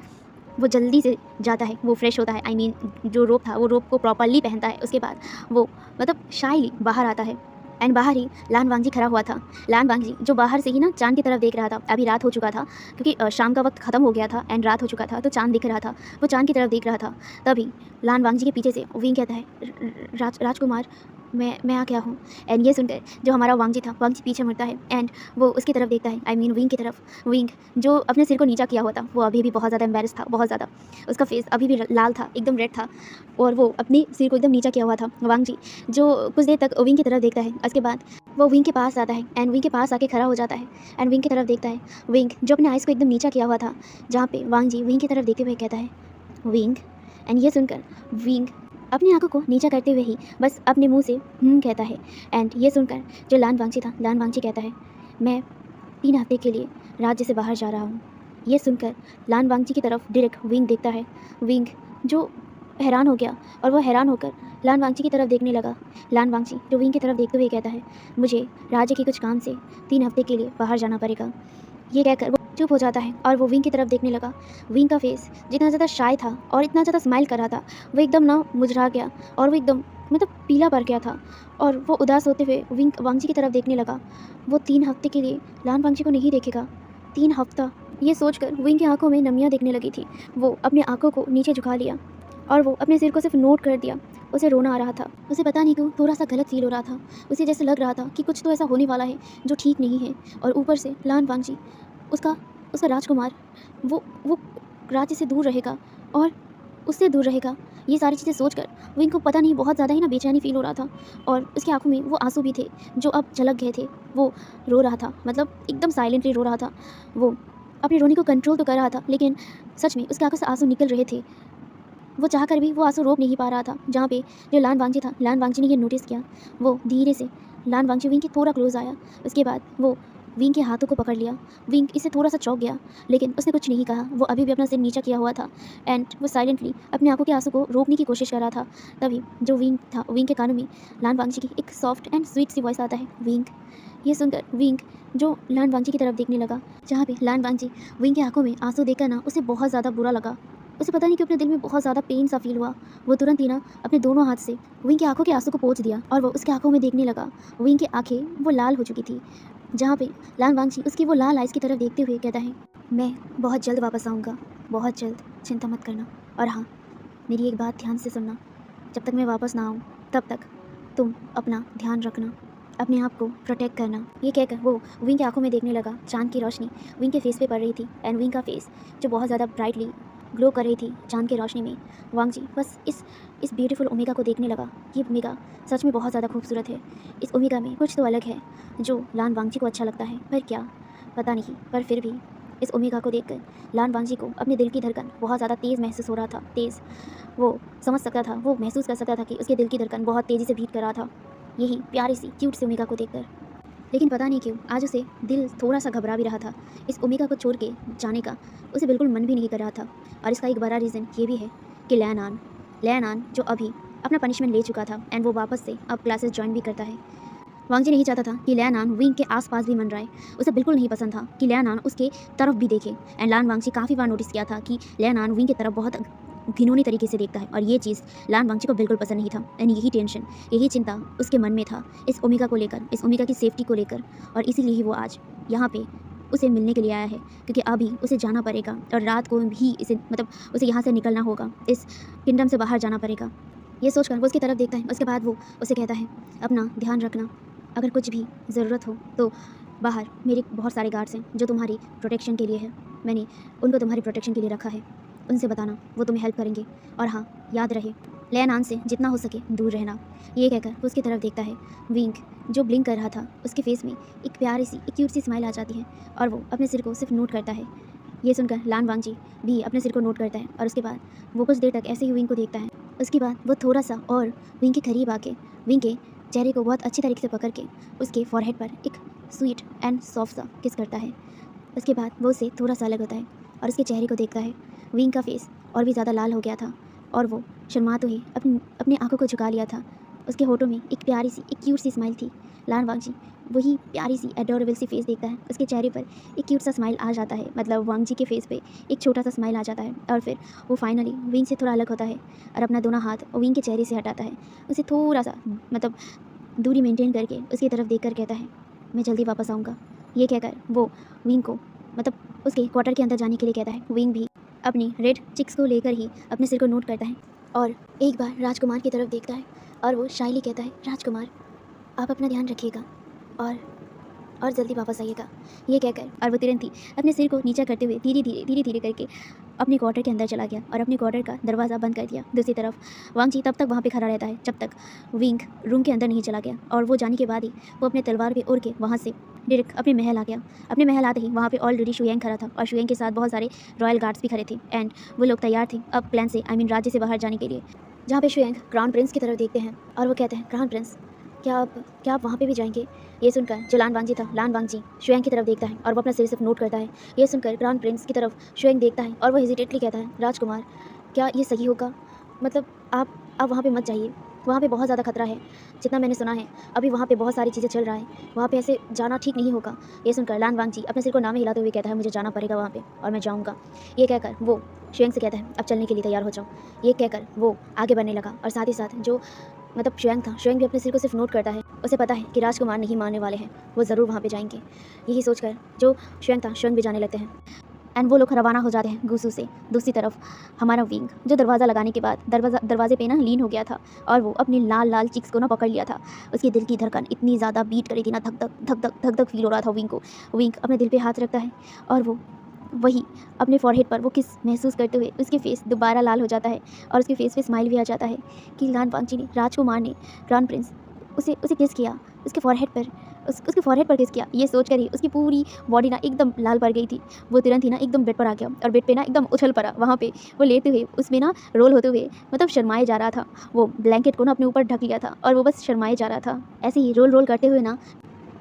वो जल्दी से जाता है, वो फ्रेश होता है, आई मीन जो रोप था वो रोप को प्रॉपरली पहनता है। उसके बाद वो मतलब शायली बाहर आता है एंड बाहर ही लान वांग जी खड़ा हुआ था। लान वांग जी जो बाहर से ही ना चांद की तरफ देख रहा था। अभी रात हो चुका था क्योंकि शाम का वक्त ख़त्म हो गया था एंड रात हो चुका था तो चांद दिख रहा था। वो चांद की तरफ देख रहा था। तभी लान वांग जी के पीछे से विंग कहता है राजकुमार मैं आ गया हूँ। एंड ये सुनकर जो हमारा वांग जी था, वांग जी पीछे मुड़ता है एंड वो उसकी तरफ देखता है, आई मीन विंग की तरफ। विंग जो अपने सिर को नीचा किया हुआ था वो अभी भी बहुत ज़्यादा एम्बैरेस था, बहुत ज़्यादा। उसका फेस अभी भी लाल था, एकदम रेड था और वो अपनी सिर को एकदम नीचा किया हुआ था। वांग जी जो कुछ देर तक विंग की तरफ देखता है उसके बाद वो विंग के पास आता है एंड विंग के पास आके खड़ा हो जाता है एंड विंग की तरफ देखता है। विंग जो अपने आइज़ को एकदम नीचा किया हुआ था जहाँ पे वांग जी विंग की तरफ देखते हुए कहता है विंग। एंड ये सुनकर विंग अपनी आंखों को नीचा करते हुए ही बस अपने मुंह से कहता है। एंड ये सुनकर जो लान वांग जी था, लान वांग जी कहता है मैं 3 हफ्ते के लिए राज्य से बाहर जा रहा हूँ। ये सुनकर लान वांग जी की तरफ डायरेक्ट विंग देखता है। विंग जो हैरान हो गया और वो हैरान होकर लान वांग जी की तरफ देखने लगा। लान वांग जी जो विंग की तरफ देखते हुए कहता है मुझे राज्य के कुछ काम से 3 हफ्ते के लिए बाहर जाना पड़ेगा। ये कहकर वो चुप हो जाता है और वो विंग की तरफ देखने लगा। विंग का फेस जितना ज़्यादा शाय था और इतना ज़्यादा स्माइल कर रहा था वो एकदम ना मुरझा गया और वो एकदम मतलब पीला पड़ गया था और वो उदास होते हुए विंग वांग जी की तरफ देखने लगा। वो 3 हफ्ते के लिए लान वांग जी को नहीं देखेगा। 3 हफ्ता, ये सोचकर विंग की आंखों में नमियाँ दिखने लगी थी। वो अपनी आंखों को नीचे झुका लिया और वो अपने सिर को सिर्फ नोट कर दिया। उसे रोना आ रहा था। उसे पता नहीं क्यों थोड़ा सा गलत फील हो रहा था। उसे जैसे लग रहा था कि कुछ तो ऐसा होने वाला है जो ठीक नहीं है और ऊपर से लान वांग जी उसका राजकुमार वो राज्य से दूर रहेगा और उससे दूर रहेगा। ये सारी चीज़ें सोचकर विंग को पता नहीं बहुत ज़्यादा ही ना बेचैनी फील हो रहा था और उसकी आंखों में वो आंसू भी थे जो अब झलक गए थे। वो रो रहा था, मतलब एकदम साइलेंटली रो रहा था। वो अपने रोने को कंट्रोल तो कर रहा था लेकिन सच में उसकी आंखों से आंसू निकल रहे थे। वो चाह कर भी वो आंसू रोक नहीं पा रहा था। जहाँ पे जो लान वांग जी था, लान वांग जी ने ये नोटिस किया। वो धीरे से लान वांग जी विंग के थोड़ा क्लोज आया। उसके बाद वो विंग के हाथों को पकड़ लिया। विंग इससे थोड़ा सा चौंक गया लेकिन उसने कुछ नहीं कहा। वो अभी भी अपना सिर नीचा किया हुआ था एंड वो साइलेंटली अपने आंखों के आंसू को रोकने की कोशिश कर रहा था। तभी जो विंग था, विंग के कानों में लान वांग जी की एक सॉफ्ट एंड स्वीट सी वॉइस आता है, विंग। ये सुनकर विंग जो लान वांग जी की तरफ देखने लगा जहाँ पे लान वांग जी विंग के आंखों में आंसू देखकर ना उसे बहुत ज़्यादा बुरा लगा। उसे पता नहीं कि अपने दिल में बहुत ज़्यादा पेन सा फील हुआ। वो तुरंत ही ना अपने दोनों हाथ से विंग की आंखों के आंसू को पोंछ दिया और वो उसकी आंखों में देखने लगा। विंग की आंखें वो लाल हो चुकी थी, जहाँ पे लान वांगची उसकी वो लाल आइज़ की तरफ देखते हुए कहता है, मैं बहुत जल्द वापस आऊँगा, बहुत जल्द, चिंता मत करना। और हाँ, मेरी एक बात ध्यान से सुनना, जब तक मैं वापस ना आऊँ तब तक तुम अपना ध्यान रखना, अपने आप को प्रोटेक्ट करना। ये कहकर वो विंग की आंखों में देखने लगा। चांद की रोशनी विंग के फेस पे पड़ रही थी एंड विंग का फेस जो बहुत ज़्यादा ब्राइटली ग्लो कर रही थी चांद की रोशनी में। वांगजी बस इस ब्यूटीफुल ओमेगा को देखने लगा। ये ओमेगा सच में बहुत ज़्यादा खूबसूरत है। इस ओमेगा में कुछ तो अलग है जो लान वांगजी को अच्छा लगता है, पर क्या पता नहीं। पर फिर भी इस ओमेगा को देखकर लान वांगजी को अपने दिल की धड़कन बहुत ज़्यादा तेज़ महसूस हो रहा था। तेज़ वो समझ सकता था, वो महसूस कर सकता था कि उसके दिल की धड़कन बहुत तेज़ी से बीट कर रहा था, यही प्यारी सी क्यूट सी ओमेगा को देखकर। लेकिन पता नहीं क्यों आज उसे दिल थोड़ा सा घबरा भी रहा था। इस ओमेगा को छोड़ के जाने का उसे बिल्कुल मन भी नहीं कर रहा था। और इसका एक बड़ा रीज़न ये भी है कि लैन आन जो अभी अपना पनिशमेंट ले चुका था एंड वो वापस से अब क्लासेस ज्वाइन भी करता है। वांगजी नहीं चाहता था कि लैन आन विंग के आसपास भी मंडराए। उसे बिल्कुल नहीं पसंद था कि लैन आन उसके तरफ भी देखे। एंड लान वांगजी काफ़ी बार नोटिस किया था कि लैन आन विंग की तरफ बहुत घिनौनी तरीके से देखता है, और ये चीज़ लान वांगजी को बिल्कुल पसंद नहीं था। एंड यही टेंशन, यही चिंता उसके मन में था इस ओमेगा को लेकर, इस ओमेगा की सेफ्टी को लेकर। और इसीलिए ही वो आज यहाँ पे उसे मिलने के लिए आया है, क्योंकि अभी उसे जाना पड़ेगा और रात को भी उसे यहाँ से निकलना होगा, इस किंगडम से बाहर जाना पड़ेगा। ये सोचकर वो उसकी तरफ देखता है। उसके बाद वो उसे कहता है, अपना ध्यान रखना, अगर कुछ भी ज़रूरत हो तो बाहर मेरे बहुत सारे गार्ड्स हैं जो तुम्हारी प्रोटेक्शन के लिए है। मैंने उनको तुम्हारी प्रोटेक्शन के लिए रखा है, उनसे बताना, वो तुम्हें हेल्प करेंगे। और हाँ, याद रहे लैन आन से जितना हो सके दूर रहना। ये कहकर वो उसकी तरफ देखता है। विंग जो ब्लिंक कर रहा था, उसके फेस में एक प्यारी सी एक क्यूट सी स्माइल आ जाती है और वो अपने सिर को सिर्फ नोट करता है। ये सुनकर लान वांगजी भी अपने सिर को नोट करता है और उसके बाद वो कुछ देर तक ऐसे ही विंग को देखता है। उसके बाद वो थोड़ा सा और विंग के करीब आके विंग के चेहरे को बहुत अच्छी तरीके से पकड़ के उसके फॉरहेड पर एक स्वीट एंड सॉफ्ट सा किस करता है। उसके बाद वो उसे थोड़ा सा अलग होता है और उसके चेहरे को देखता है। विंग का फेस और भी ज़्यादा लाल हो गया था और वो शर्मा तो ही अपनी आंखों को झुका लिया था। उसके होठों में एक प्यारी सी एक क्यूट सी स्माइल थी। लान वांगजी वही प्यारी सी एडोरेबल सी फेस देखता है। उसके चेहरे पर एक क्यूट सा स्माइल आ जाता है, मतलब वांगजी के फेस पे एक छोटा सा स्माइल आ जाता है। और फिर वो फाइनली विंग से थोड़ा अलग होता है और अपना दोनों हाथ विंग के चेहरे से हटाता है। उसे थोड़ा सा मतलब दूरी मेंटेन करके उसकी तरफ देखकर कहता है, मैं जल्दी वापस आऊँगा। ये कहकर वो विंग को मतलब उसके क्वार्टर के अंदर जाने के लिए कहता है। विंग भी अपनी रेड चिक्स को लेकर ही अपने सिर को नोट करता है और एक बार राजकुमार की तरफ देखता है और वो शाइली कहता है, राजकुमार आप अपना ध्यान रखिएगा और जल्दी वापस आइएगा। ये कहकर और वो तुरंत ही अपने सिर को नीचा करते हुए धीरे धीरे करके अपने क्वार्टर के अंदर चला गया और अपने क्वार्टर का दरवाज़ा बंद कर दिया। दूसरी तरफ वांगजी तब तक वहाँ पे खड़ा रहता है जब तक विंग रूम के अंदर नहीं चला गया, और वो जाने के बाद ही वो अपने तलवार पे उड़ के वहाँ से डायरेक्ट अपने महल आ गया। अपने महल आते ही वहाँ पे ऑलरेडी शुयेंग खड़ा था और शुयेंग के साथ बहुत सारे रॉयल गार्ड्स भी खड़े थे एंड वो लोग तैयार थे अब प्लान से राज्य से बाहर जाने के लिए। जहाँ पे शुयेंग क्राउन प्रिंस की तरफ देखते हैं और वो कहते हैं, क्राउन प्रिंस क्या आप वहाँ पे भी जाएंगे? ये सुनकर जो लान वांगजी था, लान वांगजी शुयेंग की तरफ देखता है और वो अपना सिर सिर्फ नोट करता है। ये सुनकर क्राउन प्रिंस की तरफ शुयेंग देखता है और वो हेजिटेटली कहता है, राजकुमार क्या ये सही होगा? मतलब आप वहाँ पे मत जाइए, वहाँ पे बहुत ज़्यादा खतरा है। जितना मैंने सुना है अभी वहाँ पे बहुत सारी चीज़ें चल रहा है, वहाँ पे ऐसे जाना ठीक नहीं होगा। ये सुनकर लान वांगजी अपने सिर को नामे हिलाते हुए कहता है, मुझे जाना पड़ेगा वहाँ पे और मैं जाऊँगा। ये कहकर वो शुयेंग से कहता है, अब चलने के लिए तैयार हो जाओ। ये कहकर वो आगे बढ़ने लगा और साथ ही साथ जो मतलब शुयेंग था, शुयेंग भी अपने सिर को सिर्फ नोट करता है। उसे पता है कि राजकुमार नहीं मानने वाले हैं, वो ज़रूर वहाँ पे जाएंगे। यही सोचकर जो शुयेंग था, शुयेंग भी जाने लगते हैं एंड वो लोग रवाना हो जाते हैं गुसू से। दूसरी तरफ हमारा विंग जो दरवाज़ा लगाने के बाद दरवाजे पे ना लीन हो गया था और वो अपनी लाल लाल चिक्स को ना पकड़ लिया था। उसके दिल की धड़कन इतनी ज़्यादा बीट कर रही थी ना, धक धक फील हो रहा था विंग को। विंग अपने दिल पे हाथ रखता है और वो वही अपने फॉरहेड पर वो किस महसूस करते हुए उसके फेस दोबारा लाल हो जाता है और उसके फेस पे स्माइल भी आ जाता है कि लान वांगजी ने, राजकुमार ने, क्राउन प्रिंस उसे किस किया, उसके फॉरहेड पर उसके फॉरहेड पर किस किया। ये सोच कर ही उसकी पूरी बॉडी ना एकदम लाल पड़ गई थी। वो तुरंत ही ना एकदम बेड पर आ गया और बेड पे ना एकदम उछल पड़ा। वहाँ पे वो लेते हुए उसमें ना रोल होते हुए मतलब शर्माए जा रहा था। वो ब्लैंकेट को ना अपने ऊपर ढक लिया था और वो बस शर्माए जा रहा था। ऐसे ही रोल करते हुए ना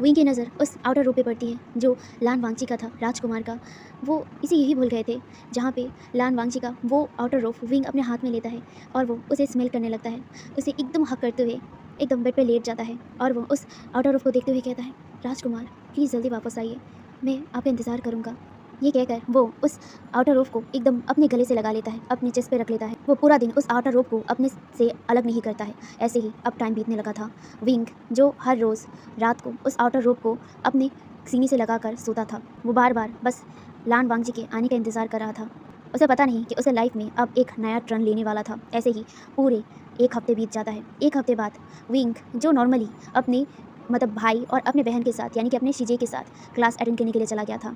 विंग की नज़र उस आउटर रूप पे पड़ती है जो लान वांगजी का था, राजकुमार का। वो इसे यही भूल गए थे जहाँ पे लान वांगजी का वो आउटर रूप विंग अपने हाथ में लेता है और वो उसे स्मेल करने लगता है। उसे एकदम हक करते हुए एकदम बेड पे लेट जाता है और वो उस आउटर रूप को देखते हुए कहता है, राजकुमार प्लीज़ जल्दी वापस आइए, मैं आपका इंतज़ार करूँगा। ये कहकर वो उस आउटर रोप को एकदम अपने गले से लगा लेता है, अपने चेस्ट पे रख लेता है। वो पूरा दिन उस आउटर रोप को अपने से अलग नहीं करता है। ऐसे ही अब टाइम बीतने लगा था। विंग जो हर रोज़ रात को उस आउटर रोप को अपने सीने से लगाकर सोता था, वो बार बार बस लान वांगजी के आने का इंतज़ार कर रहा था। उसे पता नहीं कि उसे लाइफ में अब एक नया टर्न लेने वाला था। ऐसे ही पूरे 1 हफ्ते बीत जाता है। 1 हफ्ते बाद विंग जो नॉर्मली अपने भाई और अपने बहन के साथ यानी कि अपने शीजे के साथ क्लास अटेंड करने के लिए चला गया था।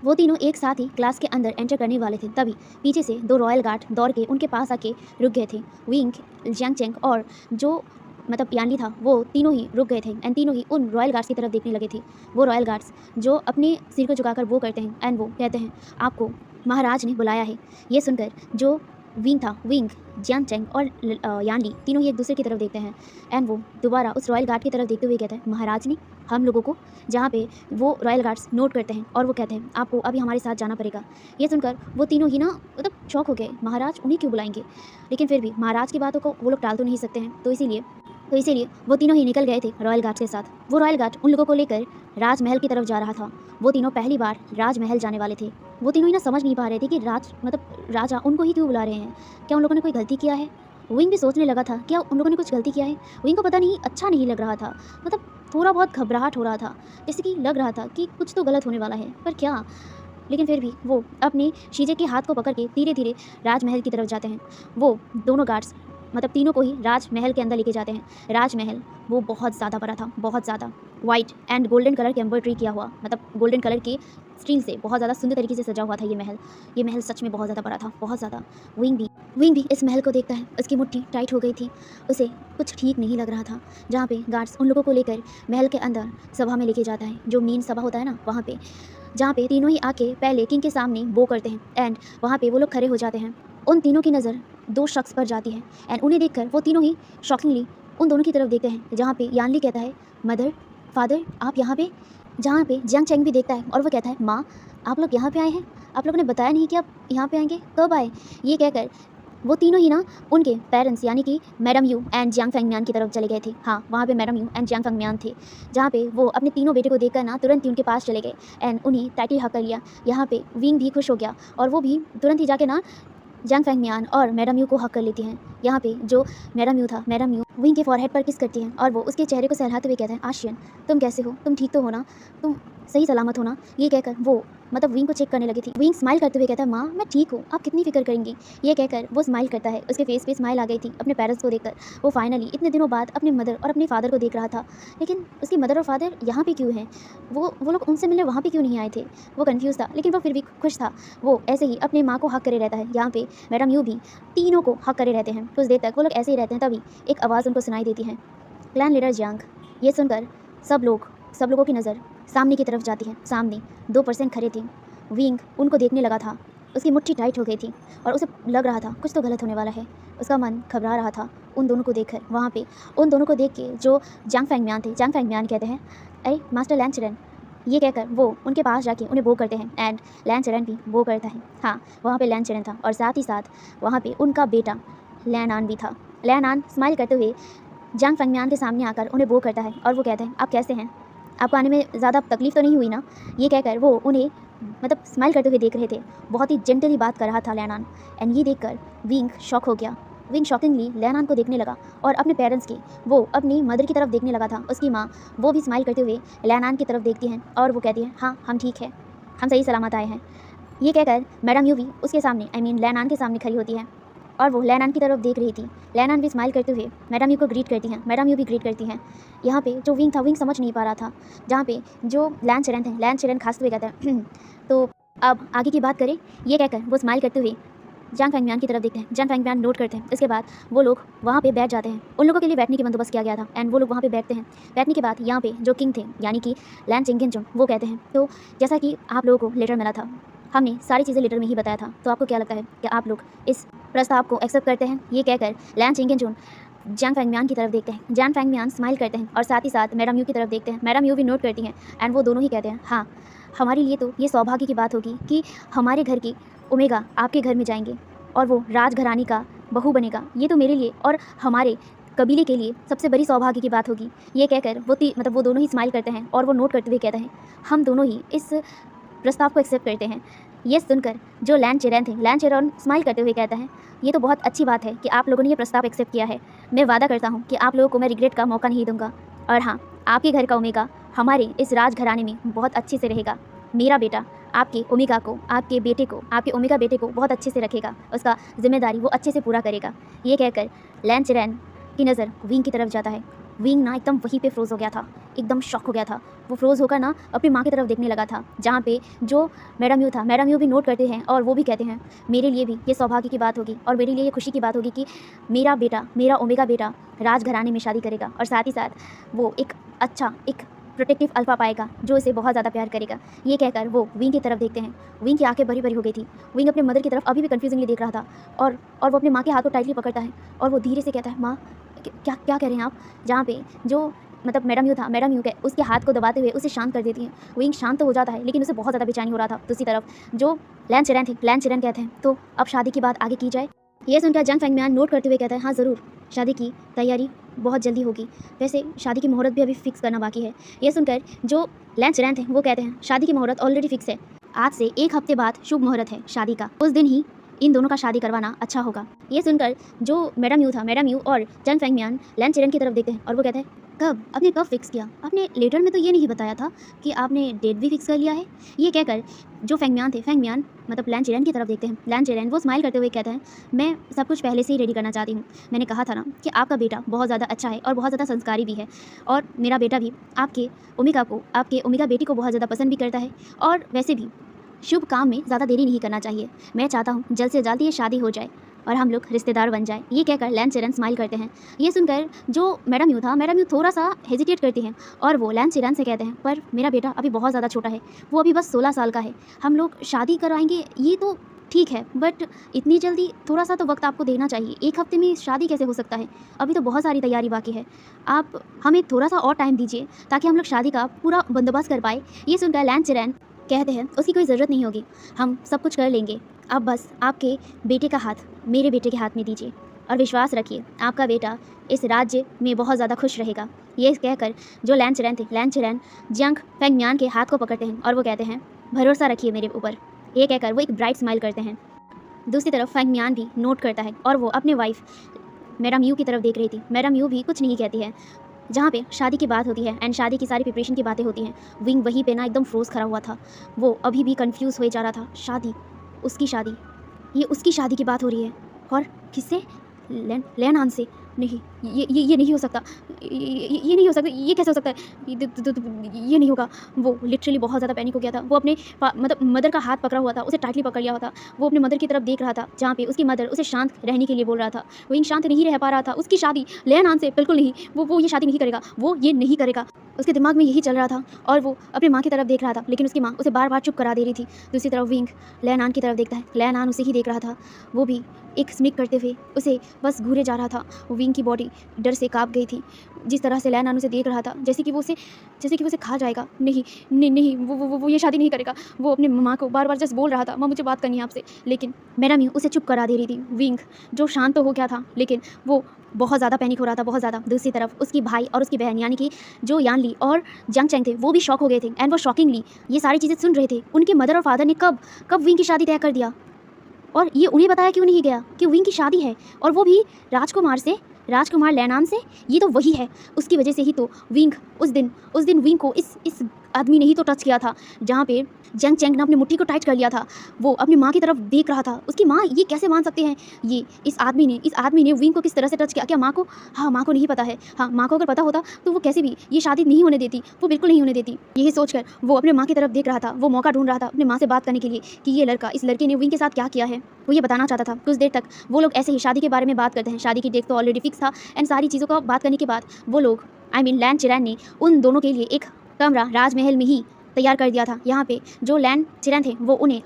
वो तीनों एक साथ ही क्लास के अंदर एंटर करने वाले थे, तभी पीछे से 2 रॉयल गार्ड दौड़ के उनके पास आके रुक गए थे। विंग, जियांग चेंग और जो यानली था, वो तीनों ही रुक गए थे एंड तीनों ही उन रॉयल गार्ड्स की तरफ देखने लगे थे। वो रॉयल गार्ड्स जो अपने सिर को झुकाकर वो करते हैं एंड वो कहते हैं आपको महाराज ने बुलाया है। ये सुनकर जो विंग, जियांग चेंग और यानली तीनों ही एक दूसरे की तरफ देखते हैं एंड वो दोबारा उस रॉयल गार्ड की तरफ देखते हुए कहते हैं महाराज ने हम लोगों को, जहाँ पे वो रॉयल गार्ड्स नोट करते हैं और वो कहते हैं आपको अभी हमारे साथ जाना पड़ेगा। ये सुनकर वो तीनों ही शौक हो गए, महाराज उन्हें क्यों बुलाएंगे, लेकिन फिर भी महाराज की बातों को वो लोग टाल तो नहीं सकते हैं। तो इसीलिए वो तीनों ही निकल गए थे रॉयल गार्ड्स के साथ। वो रॉयल गार्ड उन लोगों को लेकर राजमहल की तरफ जा रहा था। वो तीनों पहली बार राजमहल जाने वाले थे। वो तीनों ही समझ नहीं पा रहे थे कि राजा उनको ही क्यों बुला रहे हैं। क्या उन लोगों ने कोई गलती किया है? विंग भी सोचने लगा था क्या उन लोगों ने कुछ गलती किया है। विंग को पता नहीं, अच्छा नहीं लग रहा था, थोड़ा बहुत घबराहट हो रहा था, जैसे कि लग रहा था कि कुछ तो गलत होने वाला है, पर क्या। लेकिन फिर भी वो अपने शीजे के हाथ को पकड़ के धीरे धीरे राजमहल की तरफ जाते हैं। वो दोनों गार्ड्स तीनों को ही राजमहल के अंदर लेके जाते हैं। राजमहल वो बहुत ज़्यादा बड़ा था, बहुत ज़्यादा वाइट एंड गोल्डन कलर के एम्ब्रॉयडरी किया हुआ, गोल्डन कलर के स्टील से बहुत ज़्यादा सुंदर तरीके से सजा हुआ था ये महल सच में बहुत ज़्यादा बड़ा था, बहुत ज़्यादा। विंग भी इस महल को देखता है। उसकी मुट्ठी टाइट हो गई थी, उसे कुछ ठीक नहीं लग रहा था। जहाँ पे गार्ड्स उन लोगों को लेकर महल के अंदर सभा में लेके जाता है, जो मेन सभा होता है ना, वहाँ पे, जहाँ पे तीनों ही आके पहले किंग के सामने बो करते हैं एंड वहाँ पे वो लोग खड़े हो जाते हैं। उन तीनों की नज़र 2 शख्स पर जाती है एंड उन्हें देखकर वो तीनों ही शॉकिंगली उन दोनों की तरफ देखते हैं, जहाँ पे यानली कहता है मदर, फादर आप यहाँ पे। जहाँ पे जियांग चेंग भी देखता है और वो कहता है माँ आप लोग यहाँ पे आए हैं, आप लोगों ने बताया नहीं कि आप यहाँ पे आएंगे, कब आए। ये कहकर वो तीनों ही उनके पेरेंट्स यानी कि madam you and Jiang Fengmian की तरफ चले गए थे। हाँ, वहाँ पे madam you and Jiang Fengmian थे, जहाँ पे वो अपने तीनों बेटे को देखकर तुरंत ही उनके पास चले गए एंड उन्हें टाइटली हक कर लिया। यहाँ पे विंग भी खुश हो गया और वो भी तुरंत ही जाके जियांग फेंगमियान और मैडम यू को हक कर लेती हैं। यहाँ पे जो मैडम यू विंग के फॉरहेड पर किस करती हैं और वो उसके चेहरे को सहलाते हुए कहते हैं आशियन तुम कैसे हो, तुम ठीक तो हो ना, तुम सही सलामत हो ना। ये कहकर वो विंग को चेक करने लगी थी। विंग स्माइल करते हुए कहता है माँ मैं ठीक हूँ, आप कितनी फिक्र करेंगी। ये कहकर वो स्माइल करता है, उसके फेस पे स्माइल आ गई थी अपने पेरेंट्स को देखकर। वो फाइनली इतने दिनों बाद अपने मदर और अपने फादर को देख रहा था, लेकिन उसकी मदर और फादर यहाँ पे क्यों हैं, वो लोग उनसे मिलने वहाँ पे क्यों नहीं आए थे। वो कन्फ्यूज़ था, लेकिन वो फिर भी खुश था। वो ऐसे ही अपनी माँ को हक करे रहता है। यहाँ पे मैडम यू भी तीनों को हक करे रहते हैं। कुछ देर तक वो लोग ऐसे ही रहते हैं, तभी एक आवाज़ उनको सुनाई देती है, क्लैन लीडर जियांग। ये सुनकर सब लोगों की नज़र सामने की तरफ जाती है। सामने 2% खड़े थे। विंग उनको देखने लगा था, उसकी मुट्ठी टाइट हो गई थी और उसे लग रहा था कुछ तो गलत होने वाला है। उसका मन घबरा रहा था उन दोनों को देखकर। वहाँ पे उन दोनों को देख के जो जियांग फेंगमियान थे, जियांग फेंगमियान कहते हैं अरे मास्टर लैन चेरन। ये कहकर वो उनके पास जाके उन्हें बो करते हैं एंड लैन चेरन भी बो करता है। हाँ, वहाँ पे लैन चेरन था और साथ ही साथ वहाँ पे उनका बेटा लैन भी था। लैन स्माइल करते हुए जियांग फेंगमियान के सामने आकर उन्हें बो करता है और वो कहते हैं आप कैसे हैं, आपको आने में ज़्यादा तकलीफ़ तो नहीं हुई ना। ये कहकर वो उन्हें स्माइल करते हुए देख रहे थे। बहुत ही जेंटली बात कर रहा था लैनान एंड ये देखकर विंग शॉक हो गया। विंग शॉकिंगली लैनान को देखने लगा और अपने पेरेंट्स की, वो अपनी मदर की तरफ देखने लगा था। उसकी माँ वो भी स्माइल करते हुए लैनान की तरफ देखती हैं और वो कहती है हाँ हम ठीक है, हम सही सलामत आए हैं। ये कहकर मैडम यू भी उसके सामने लैनान के सामने खड़ी होती है और वो लैनान की तरफ देख रही थी। लैनान भी स्माइल करते हुए मैडम यू को ग्रीट करती हैं, मैडम यू भी ग्रीट करती हैं। यहाँ पे जो विंग था, विंग समझ नहीं पा रहा था। जहाँ पे जो लैन चेरन थे, लैन चेरन खासते हुए कहते हैं तो अब आगे की बात करें। ये कहकर वो स्माइल करते हुए जियांग फेंगमियान की तरफ देखते हैं। जियांग फेंगमियान नोट करते हैं। इसके बाद वो लोग वहाँ पे बैठ जाते हैं। उन लोगों के लिए बैठने की बंदोबस्त किया गया था एंड वो लोग वहाँ पे बैठते हैं। बैठने के बाद यहाँ पे जो किंग थे यानी कि लैन चिंगेंजोंग, वो कहते हैं तो जैसा कि आप लोगों को लेटर मिला था, हमने सारी चीज़ें लेटर में ही बताया था, तो आपको क्या लगता है कि आप लोग इस प्रस्ताव को एक्सेप्ट करते हैं। ये कहकर लैन चिंगेंजोंग जियांग फेंगमियान की तरफ देखते हैं। जियांग फेंगमियान स्माइल करते हैं और साथ ही साथ मैडम यू की तरफ देखते हैं। मैडम यू भी नोट करती हैं एंड वो दोनों ही कहते हैं हाँ हमारे लिए तो ये सौभाग्य की बात होगी कि हमारे घर की ओमेगा आपके घर में जाएंगे और वो राजघरानी का बहू बनेगा। ये तो मेरे लिए और हमारे कबीले के लिए सबसे बड़ी सौभाग्य की बात होगी। ये कहकर वो दोनों ही स्माइल करते हैं और वो नोट करते हुए कहते हैं हम दोनों ही इस प्रस्ताव को एक्सेप्ट करते हैं। ये सुनकर जो लैन चिरेन थे, लैन चिरेन स्माइल करते हुए कहता है, ये तो बहुत अच्छी बात है कि आप लोगों ने ये प्रस्ताव एक्सेप्ट किया है। मैं वादा करता हूँ कि आप लोगों को मैं रिग्रेट का मौका नहीं दूंगा। और हाँ, आपके घर का ओमेगा हमारे इस राजघराने में बहुत अच्छे से रहेगा। मेरा बेटा आपके ओमेगा को, आपके बेटे को, आपके ओमेगा बेटे को बहुत अच्छे से रखेगा, उसका जिम्मेदारी वो अच्छे से पूरा करेगा। ये कहकर लैन चिरेन की नज़र विंग की तरफ जाता है। विंग ना एकदम वहीं पे फ्रोज हो गया था, एकदम शॉक हो गया था। वो फ्रोज होकर ना अपनी माँ की तरफ देखने लगा था, जहाँ पे जो मैडम यू था। मैडम यू भी नोट करते हैं और वो भी कहते हैं, मेरे लिए भी ये सौभाग्य की बात होगी और मेरे लिए ये खुशी की बात होगी कि मेरा बेटा, मेरा ओमेगा बेटा राजघराने में शादी करेगा और साथ ही साथ वो एक अच्छा, एक प्रोटेक्टिव अल्फा पाएगा जो इसे बहुत ज़्यादा प्यार करेगा। ये कहकर वो विंग की तरफ देखते हैं। विंग की आंखें भरी भरी हो गई थी। विंग अपने मदर की तरफ अभी भी कन्फ्यूजिंगली देख रहा था और वो अपने माँ के हाथ को टाइटली पकड़ता है और वो धीरे से कहता है, माँ क्या क्या कह रहे हैं आप? जहाँ पे जो मतलब मैडम यू था, मैडम यू के उसके हाथ को दबाते हुए उसे शांत कर देती हैं। विंग शांत तो हो जाता है लेकिन उसे बहुत ज़्यादा बेचैनी हो रहा था। दूसरी तरफ जो लैन चिरेन थे, लैन चिरेन कहते हैं, तो अब शादी की बात आगे की जाए। ये सुनकर जंग फेंगमियान नोट करते हुए कहता है, हाँ ज़रूर, शादी की तैयारी बहुत जल्दी होगी। वैसे शादी की मुहूर्त भी अभी फिक्स करना बाकी है। ये सुनकर जो लैन चिरेन थे वो कहते हैं, शादी की मुहूर्त ऑलरेडी फिक्स है। आज से 1 हफ्ते बाद शुभ मुहूर्त है शादी का, उस दिन ही इन दोनों का शादी करवाना अच्छा होगा। ये सुनकर जो मैडम यू था, मैडम यू और जंग फेंगमियान लैन चिरेन की तरफ देखते हैं और वो कहते हैं, कब? आपने कब फिक्स किया? आपने लेटर में तो ये नहीं बताया था कि आपने डेट भी फिक्स कर लिया है। ये कहकर जो फेंगमियान थे, फेंगमियान मतलब लैन चिरेन की तरफ देखते हैं। लैन चिरेन वो स्माइल करते हुए कहते हैं, मैं सब कुछ पहले से ही रेडी करना चाहती हूँ। मैंने कहा था ना कि आपका बेटा बहुत ज़्यादा अच्छा है और बहुत ज़्यादा संस्कारी भी है और मेरा बेटा भी आपके ओमेगा को, आपके ओमेगा बेटी को बहुत ज़्यादा पसंद भी करता है और वैसे भी शुभ काम में ज़्यादा देरी नहीं करना चाहिए। मैं चाहता हूँ जल्द से जल्द ये शादी हो जाए और हम लोग रिश्तेदार बन जाए। ये कहकर लैन चिरेन स्माइल करते हैं। ये सुनकर जो मैडम यू था, मैडम यू थोड़ा सा हेजिटेट करती हैं और वो लैन चिरेन से कहते हैं, पर मेरा बेटा अभी बहुत ज़्यादा छोटा है, वो अभी बस 16 साल का है। हम लोग शादी करवाएंगे ये तो ठीक है, बट इतनी जल्दी थोड़ा सा तो वक्त आपको देना चाहिए। 1 हफ्ते में शादी कैसे हो सकता है? अभी तो बहुत सारी तैयारी बाकी है। आप हमें थोड़ा सा और टाइम दीजिए ताकि हम लोग शादी का पूरा बंदोबस्त कर पाए। ये सुनकर लैन चिरेन कहते हैं, उसकी कोई ज़रूरत नहीं होगी, हम सब कुछ कर लेंगे। आप बस आपके बेटे का हाथ मेरे बेटे के हाथ में दीजिए और विश्वास रखिए आपका बेटा इस राज्य में बहुत ज़्यादा खुश रहेगा। ये कहकर जो लैन चिरेन थे, लैन चिरेन जंग फेंगमियान के हाथ को पकड़ते हैं और वो कहते हैं, भरोसा रखिए मेरे ऊपर। ये कहकर वो एक ब्राइट स्माइल करते हैं। दूसरी तरफ फेंगमियान भी नोट करता है और वो अपने वाइफ मैडम यू की तरफ देख रही थी। मैडम यू भी कुछ नहीं कहती है। जहाँ पे शादी की बात होती है एंड शादी की सारी प्रिपरेशन की बातें होती हैं, विंग वहीं पे ना एकदम फ्रोज खड़ा हुआ था। वो अभी भी कंफ्यूज हो जा रहा था। शादी, उसकी शादी, ये उसकी शादी की बात हो रही है और किससे? लेनान से। नहीं, ये नहीं हो सकता, ये नहीं हो सकता, ये कैसे हो सकता है? ये नहीं होगा। वो लिटरली बहुत ज़्यादा पैनिक हो गया था। वो अपने मतलब मदर का हाथ पकड़ा हुआ था, उसे टाइटली पकड़ लिया हुआ था। वो अपने मदर की तरफ देख रहा था जहाँ पे उसकी मदर उसे शांत रहने के लिए बोल रहा था। वो शांत नहीं रह पा रहा था। उसकी शादी लेनान से बिल्कुल नहीं, वो ये शादी नहीं करेगा, वो ये नहीं करेगा। उसके दिमाग में यही चल रहा था और वो अपनी माँ की तरफ देख रहा था लेकिन उसकी माँ उसे बार बार चुप करा दे रही थी। दूसरी तरफ विंग लेनान की तरफ देखता है। लेनान उसे ही देख रहा था। वो भी एक स्मिक करते हुए उसे बस घूरे जा रहा था। विंग की बॉडी डर से काँप गई थी। जिस तरह से लेनान उसे देख रहा था जैसे कि वो उसे खा जाएगा। नहीं नहीं नहीं, वो ये शादी नहीं करेगा। वो अपने माँ को बार बार जस्ट बोल रहा था, माँ मुझे बात करनी है आपसे, लेकिन मैडम यू उसे चुप करा दे रही थी। विंग जो शांत तो हो गया था लेकिन वो बहुत ज़्यादा पैनिक हो रहा था, बहुत ज़्यादा। दूसरी तरफ उसकी भाई और उसकी बहन यानी कि जो यानली और जंग चैंग थे वो भी शॉक हो गए थे एंड वो शॉकिंगली ये सारी चीज़ें सुन रहे थे। उनके मदर और फादर ने कब विंग की शादी तय कर दिया और ये उन्हें बताया क्यों नहीं गया कि विंग की शादी है और वो भी राजकुमार लेनान से। ये तो वही है, उसकी वजह से ही तो विंग उस दिन विंग को इस आदमी ने ही तो टच किया था जहाँ पे जंग चैंग ने अपनी मुट्ठी को टाइट कर लिया था। वो अपनी माँ की तरफ देख रहा था। उसकी माँ ये कैसे मान सकते हैं ये इस आदमी ने विंग को किस तरह से टच किया? क्या माँ को? हाँ, माँ को नहीं पता है। हाँ, माँ को अगर पता होता तो वो कैसे भी ये शादी नहीं होने देती, वो बिल्कुल नहीं होने देती। यही सोचकर वो अपने माँ की तरफ देख रहा था। वो मौका ढूंढ रहा था अपनी माँ से बात करने के लिए कि ये लड़का, इस लड़के ने विंग के साथ क्या किया है। वो ये बताना चाहता था। कुछ देर तक वो लोग ऐसे ही शादी के बारे में बात करते हैं। शादी की डेट तो ऑलरेडी फिक्स था एंड सारी चीज़ों का बात करने के बाद वो लोग लैन चिरेन ने उन दोनों के लिए एक कमरा राजमहल में ही तैयार कर दिया था। यहाँ पे जो लैन चिरेन थे वो उन्हें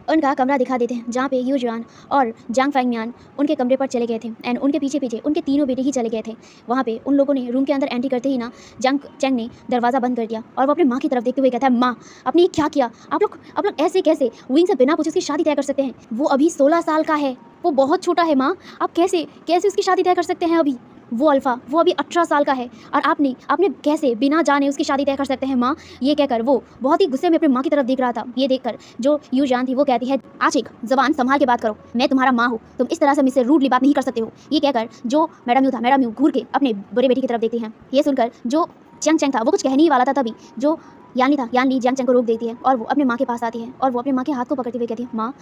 उनका कमरा दिखा देते हैं जहाँ पे यू जुआन और जंग फेंगमियान उनके कमरे पर चले गए थे एंड उनके पीछे पीछे उनके तीनों बेटे ही चले गए थे। वहाँ पे उन लोगों ने रूम के अंदर एंट्री करते ही ना जंग चैंग ने दरवाज़ा बंद कर दिया और वो अपनी माँ की तरफ देखते हुए कहता है, माँ आपने ये क्या किया? आप लोग ऐसे कैसे विंग से बिना पूछे उसकी शादी तय कर सकते हैं? वो अभी 16 साल का है, वो बहुत छोटा है माँ। आप कैसे उसकी शादी तय कर सकते हैं? अभी वो अल्फ़ा, वो अभी 18 साल का है और आपने कैसे बिना जाने उसकी शादी तय कर सकते हैं माँ? ये कहकर वो बहुत ही गुस्से में अपनी माँ की तरफ देख रहा था। ये देखकर जो यू जान थी वो कहती है, आशिक ज़बान संभाल के बात करो, मैं तुम्हारा माँ हूँ, तुम इस तरह से मुझसे रूडली बात नहीं कर सकते हो। ये कहकर जो मैडम यू घूर के अपने बड़े बेटे की तरफ देखती हैं। ये सुनकर जो जियांग चैंग था वो कुछ कहने ही वाला था, तभी जो यान ली जियांग चैंग को रोक देती है और वो अपने माँ के पास आती है और वो अपने माँ के हाथ को पकड़ते हुए कहती है, माँ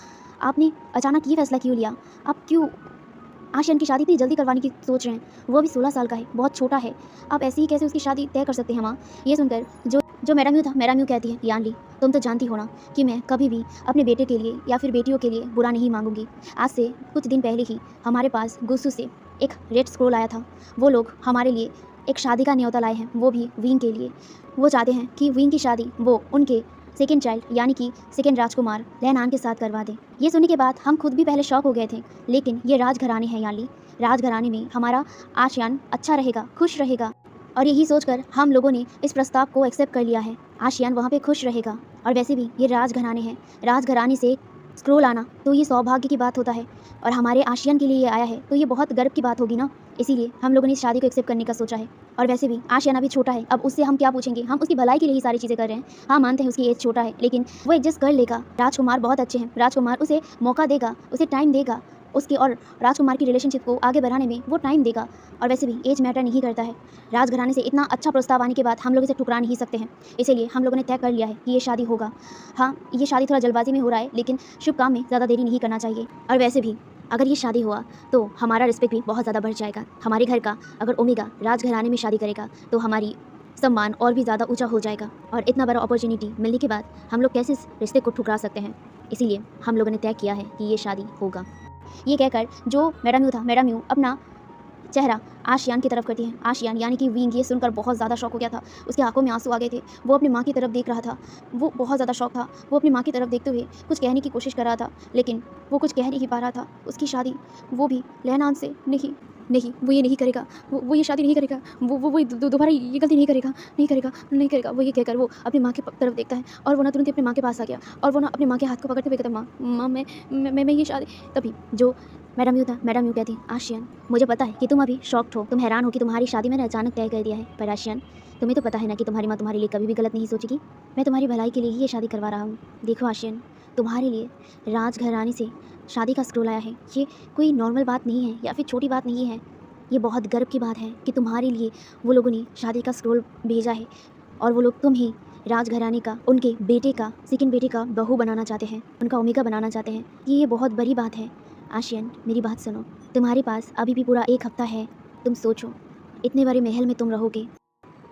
आपने अचानक ये फैसला क्यों लिया? आप क्यों आशियान की शादी इतनी जल्दी करवाने की सोच रहे हैं? वो अभी 16 साल का है, बहुत छोटा है, आप ऐसे ही कैसे उसकी शादी तय कर सकते हैं माँ? ये सुनकर जो मैडम यू कहती है, यान ली तुम तो जानती हो ना कि मैं कभी भी अपने बेटे के लिए या फिर बेटियों के लिए बुरा नहीं मांगूंगी। आज से कुछ दिन पहले ही हमारे पास गुस्सू से एक रेड स्क्रॉल आया था। वो लोग हमारे लिए एक शादी का न्योता लाए हैं, वो भी विंग के लिए। वो चाहते हैं कि विंग की शादी वो उनके सेकेंड चाइल्ड यानी कि सेकेंड राजकुमार लहनान के साथ करवा दें। ये सुनने के बाद हम खुद भी पहले शॉक हो गए थे, लेकिन ये राजघराने हैं याली, राजघराने में हमारा आशियान अच्छा रहेगा, खुश रहेगा और यही सोचकर हम लोगों ने इस प्रस्ताव को एक्सेप्ट कर लिया है। आशियान वहाँ पे खुश रहेगा और वैसे भी ये राजघराने हैं, राजघराने से स्क्रोल आना तो ये सौभाग्य की बात होता है और हमारे आशियान के लिए ये आया है तो ये बहुत गर्व की बात होगी ना, इसीलिए हम लोगों ने इस शादी को एक्सेप्ट करने का सोचा है। और वैसे भी आशियान अभी छोटा है, अब उससे हम क्या पूछेंगे, हम उसकी भलाई के लिए ही सारी चीज़ें कर रहे हैं। हाँ मानते हैं उसकी एज छोटा है, लेकिन वो एडजस्ट कर लेगा। राजकुमार बहुत अच्छे हैं, राजकुमार उसे मौका देगा, उसे टाइम देगा, उसके और राजकुमार की रिलेशनशिप को आगे बढ़ाने में वो टाइम देगा। और वैसे भी एज मैटर नहीं करता है, राजघराने से इतना अच्छा प्रस्ताव आने के बाद हम लोग इसे ठुकरा नहीं सकते हैं, इसीलिए हम लोगों ने तय कर लिया है कि ये शादी होगा। हाँ ये शादी थोड़ा जल्दबाजी में हो रहा है, लेकिन शुभ काम में ज़्यादा देरी नहीं करना चाहिए। और वैसे भी अगर ये शादी हुआ तो हमारा रिस्पेक्ट भी बहुत ज़्यादा बढ़ जाएगा। हमारे घर का अगर ओमेगा राजघराने में शादी करेगा तो हमारी सम्मान और भी ज़्यादा ऊंचा हो जाएगा और इतना बड़ा अपॉर्चुनिटी मिलने के बाद हम लोग कैसे इस रिश्ते को ठुकरा सकते हैं, इसीलिए हम लोगों ने तय किया है कि ये शादी होगा। ये कहकर जो मैडम यू अपना चेहरा आशियान की तरफ करती है। आशियान यानी कि विंग ये सुनकर बहुत ज़्यादा शौक हो गया था, उसकी आंखों में आंसू आ गए थे, वो अपनी माँ की तरफ देख रहा था, वो बहुत ज़्यादा शौक था, वो अपनी माँ की तरफ देखते हुए कुछ कहने की कोशिश कर रहा था, लेकिन वो कुछ कह नहीं पा रहा था। उसकी शादी वो भी लहनान से नहीं वो ये नहीं करेगा, वो ये शादी नहीं करेगा, वो दोबारा ये गलती नहीं करेगा। वो ये कहकर वो अपनी माँ की तरफ देखता है और वो ना तुरंत ही अपनी माँ के पास आ गया और वो ना अपनी माँ के हाथ को पकड़ते हुए कहता है, माँ मैं ये शादी। तभी जो मैडम यू कहती, आशियान मुझे पता है कि तुम अभी शॉक्ड हो, तुम हैरान हो कि तुम्हारी शादी मैंने अचानक तय कर दिया है, पर आशियान तुम्हें तो पता है ना कि तुम्हारी माँ तुम्हारे लिए कभी भी गलत नहीं सोचेगी। मैं तुम्हारी भलाई के लिए ही ये शादी करवा रहा हूँ। देखो आशियान, तुम्हारे लिए राजघराने से शादी का स्क्रोल आया है, ये कोई नॉर्मल बात नहीं है या फिर छोटी बात नहीं है, ये बहुत गर्व की बात है कि तुम्हारे लिए वो लोगों ने शादी का स्क्रोल भेजा है और वो लोग तुम ही राजघराने का, उनके बेटे का, सेकंड बेटे का बहू बनाना चाहते हैं, उनका ओमेगा बनाना चाहते हैं। ये बहुत बड़ी बात है। आशियान मेरी बात सुनो, तुम्हारे पास अभी भी पूरा 1 हफ्ता है, तुम सोचो, इतने बड़े महल में तुम रहोगे,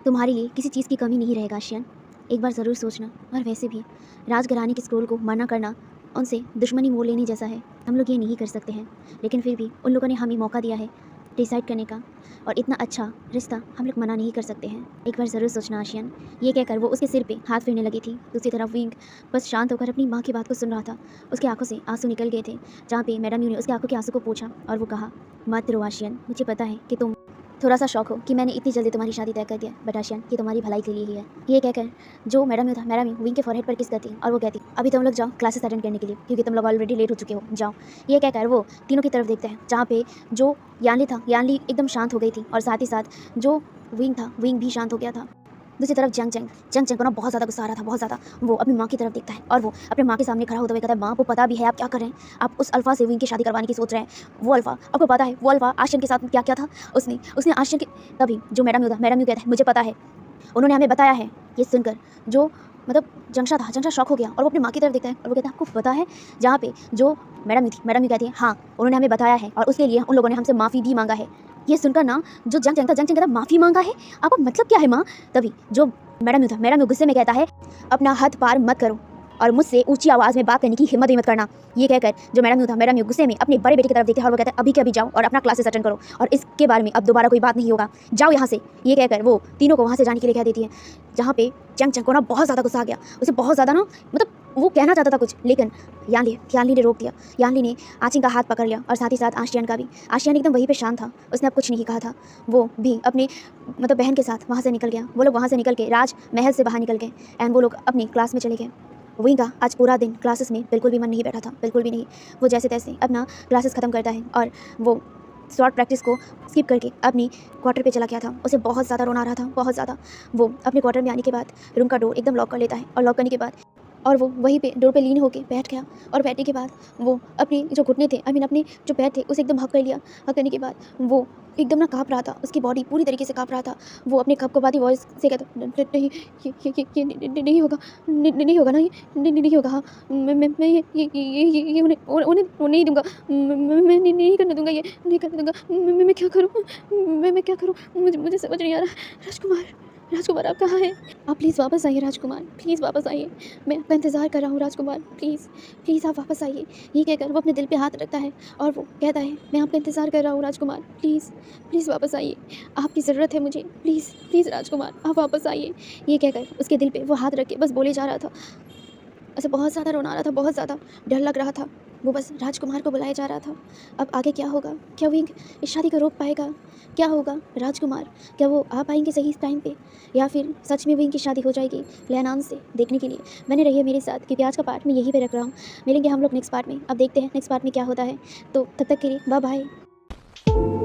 तुम्हारे लिए किसी चीज़ की कमी नहीं रहेगा आशियान, एक बार ज़रूर सोचना। और वैसे भी राजघराने के स्क्रोल को मना करना उनसे दुश्मनी मोल लेने जैसा है, हम लोग ये नहीं कर सकते हैं, लेकिन फिर भी उन लोगों ने हमें मौका दिया है डिसाइड करने का और इतना अच्छा रिश्ता हम लोग मना नहीं कर सकते हैं, एक बार ज़रूर सोचना आशियान। ये कहकर वो उसके सिर पे हाथ फेरने लगी थी। दूसरी तरफ विंग बस शांत होकर अपनी माँ की बात को सुन रहा था। उसकी आंखों से आंसू निकल गए थे, जहाँ पे मैडम यू ने उसकी आंखों के आंसू को पूछा और वो कहा, मत रो आशियान, मुझे पता है कि तुम थोड़ा सा शौक हो कि मैंने इतनी जल्दी तुम्हारी शादी तय कर दिया, बट आशियान ये तुम्हारी भलाई के लिए ही है। ये कहकर जो मैडम यू विंग के फॉरहेड पर किस करती और वो कहती, अभी तुम लोग जाओ क्लासेस अटेंड करने के लिए, क्योंकि तुम लोग ऑलरेडी लेट हो चुके हो, जाओ। ये कहकर वो तीनों की तरफ देखते हैं, जहाँ पे जो यानली एकदम शांत हो गई थी और साथ ही साथ जो विंग भी शांत हो गया था। दूसरी तरफ जंग चंग को ना बहुत ज़्यादा गुस्सा आ रहा था, बहुत ज़्यादा। वो अपनी माँ की तरफ देखता है और वो अपनी माँ के सामने खड़ा होते हुए कहता है, माँ को पता भी है आप क्या कर रहे हैं, आप उस अल्फा से विंग की शादी करवाने की सोच रहे हैं। वो अल्फा, आपको पता है वो अल्फा आशियान के साथ क्या क्या था, उसने आशियान के। तभी जो मैडम यू कहता है, मुझे पता है, उन्होंने हमें बताया है। ये सुनकर जो जंगशा शॉक हो गया और वो अपनी माँ की तरफ देखता है और वो कहता है, आपको पता है, जहाँ पे जो मैडम यू कहती है, हाँ उन्होंने हमें बताया है और उसके लिए उन लोगों ने हमसे माफ़ी भी मांगा है। ये सुनकर ना जो जंग कहता माफ़ी मांगा है, आपको मतलब क्या है माँ? तभी जो मैडम यू गुस्से में कहता है, अपना हद पार मत करो और मुझसे ऊंची आवाज़ में बात करने की हिम्मत भी मत करना। ये कहकर जो मैडम यू गुस्से में अपने बड़े बेटे की तरफ देखते हैं और वो कहता है, अभी के अभी जाओ और अपना क्लासेस अटेंड करो और इसके बारे में अब दोबारा कोई बात नहीं होगा, जाओ यहाँ से। ये कहकर वो तीनों को वहाँ से जाने के लिए कह देती है, जहाँ पे जंग को ना बहुत ज़्यादा गुस्सा आ गया। उसे बहुत ज़्यादा ना, मतलब वो कहना चाहता था कुछ, लेकिन यानली ने रोक दिया। यानली ने आचिंग का हाथ पकड़ लिया और साथ ही साथ आशियान का भी। आशियान एकदम वहीं पे शांत था, उसने अब कुछ नहीं कहा था। वो भी अपने बहन के साथ वहाँ से निकल गया। वो लोग वहाँ से निकल के राज महल से बाहर निकल गए एंड वो लोग अपनी क्लास में चले गए। विंग का आज पूरा दिन क्लासेस में बिल्कुल भी मन नहीं बैठा था, बिल्कुल भी नहीं। वो जैसे तैसे अपना क्लासेस ख़त्म करता है और वो शॉर्ट प्रैक्टिस को स्किप करके अपनी क्वार्टर पे चला गया था। उसे बहुत ज़्यादा रोना आ रहा था, बहुत ज़्यादा। वो अपने क्वार्टर में आने के बाद रूम का डोर एकदम लॉक कर लेता है और लॉक करने के बाद और वो वहीं पे डोर पे लीन होके बैठ गया और बैठने के बाद वो अपने जो घुटने थे अपने जो पैर थे उसे एकदम हक कर लिया। हक करने के बाद वो एकदम ना काँप रहा था, उसकी बॉडी पूरी तरीके से काँप रहा था। वो अपने कँपकँपाती वॉइस से कहता, नहीं, ये नहीं होगा, नहीं होगा ना, ये नहीं होगा। हाँ, मैं ये उन्हें नहीं दूँगा। मैं नहीं करने दूँगा, ये नहीं करने दूँगा। मैं क्या करूँ? मैं क्या करूँ? मुझे समझ नहीं आ रहा। राजकुमार, राजकुमार आप कहाँ हैं? आप प्लीज़ वापस आइए राजकुमार, प्लीज़ वापस आइए। मैं आपका इंतज़ार कर रहा हूँ राजकुमार, प्लीज़, प्लीज़ आप वापस आइए। ये कहकर वो अपने दिल पे हाथ रखता है और वो कहता है, मैं आपका इंतज़ार कर रहा हूँ राजकुमार, प्लीज़, प्लीज़ वापस आइए। आपकी ज़रूरत है मुझे, प्लीज़, प्लीज़ राजकुमार आप वापस आइए। ये कहकर उसके दिल पे वो हाथ रख के बस बोले जा रहा था। उसे बहुत ज़्यादा रोना आ रहा था, बहुत ज़्यादा डर लग रहा था। वो बस राजकुमार को बुलाया जा रहा था। अब आगे क्या होगा? क्या विंग इस शादी को रोक पाएगा? क्या होगा? राजकुमार क्या वो आ पाएंगे सही टाइम पे, या फिर सच में विंग की शादी हो जाएगी लेनान से? देखने के लिए बने रहिए मेरे साथ, क्योंकि आज का पार्ट मैं यहीं पे रख रहा हूँ। मिलेंगे हम लोग नेक्स्ट पार्ट में। अब देखते हैं नेक्स्ट पार्ट में क्या होता है। तो तब तक के लिए बाय बाय।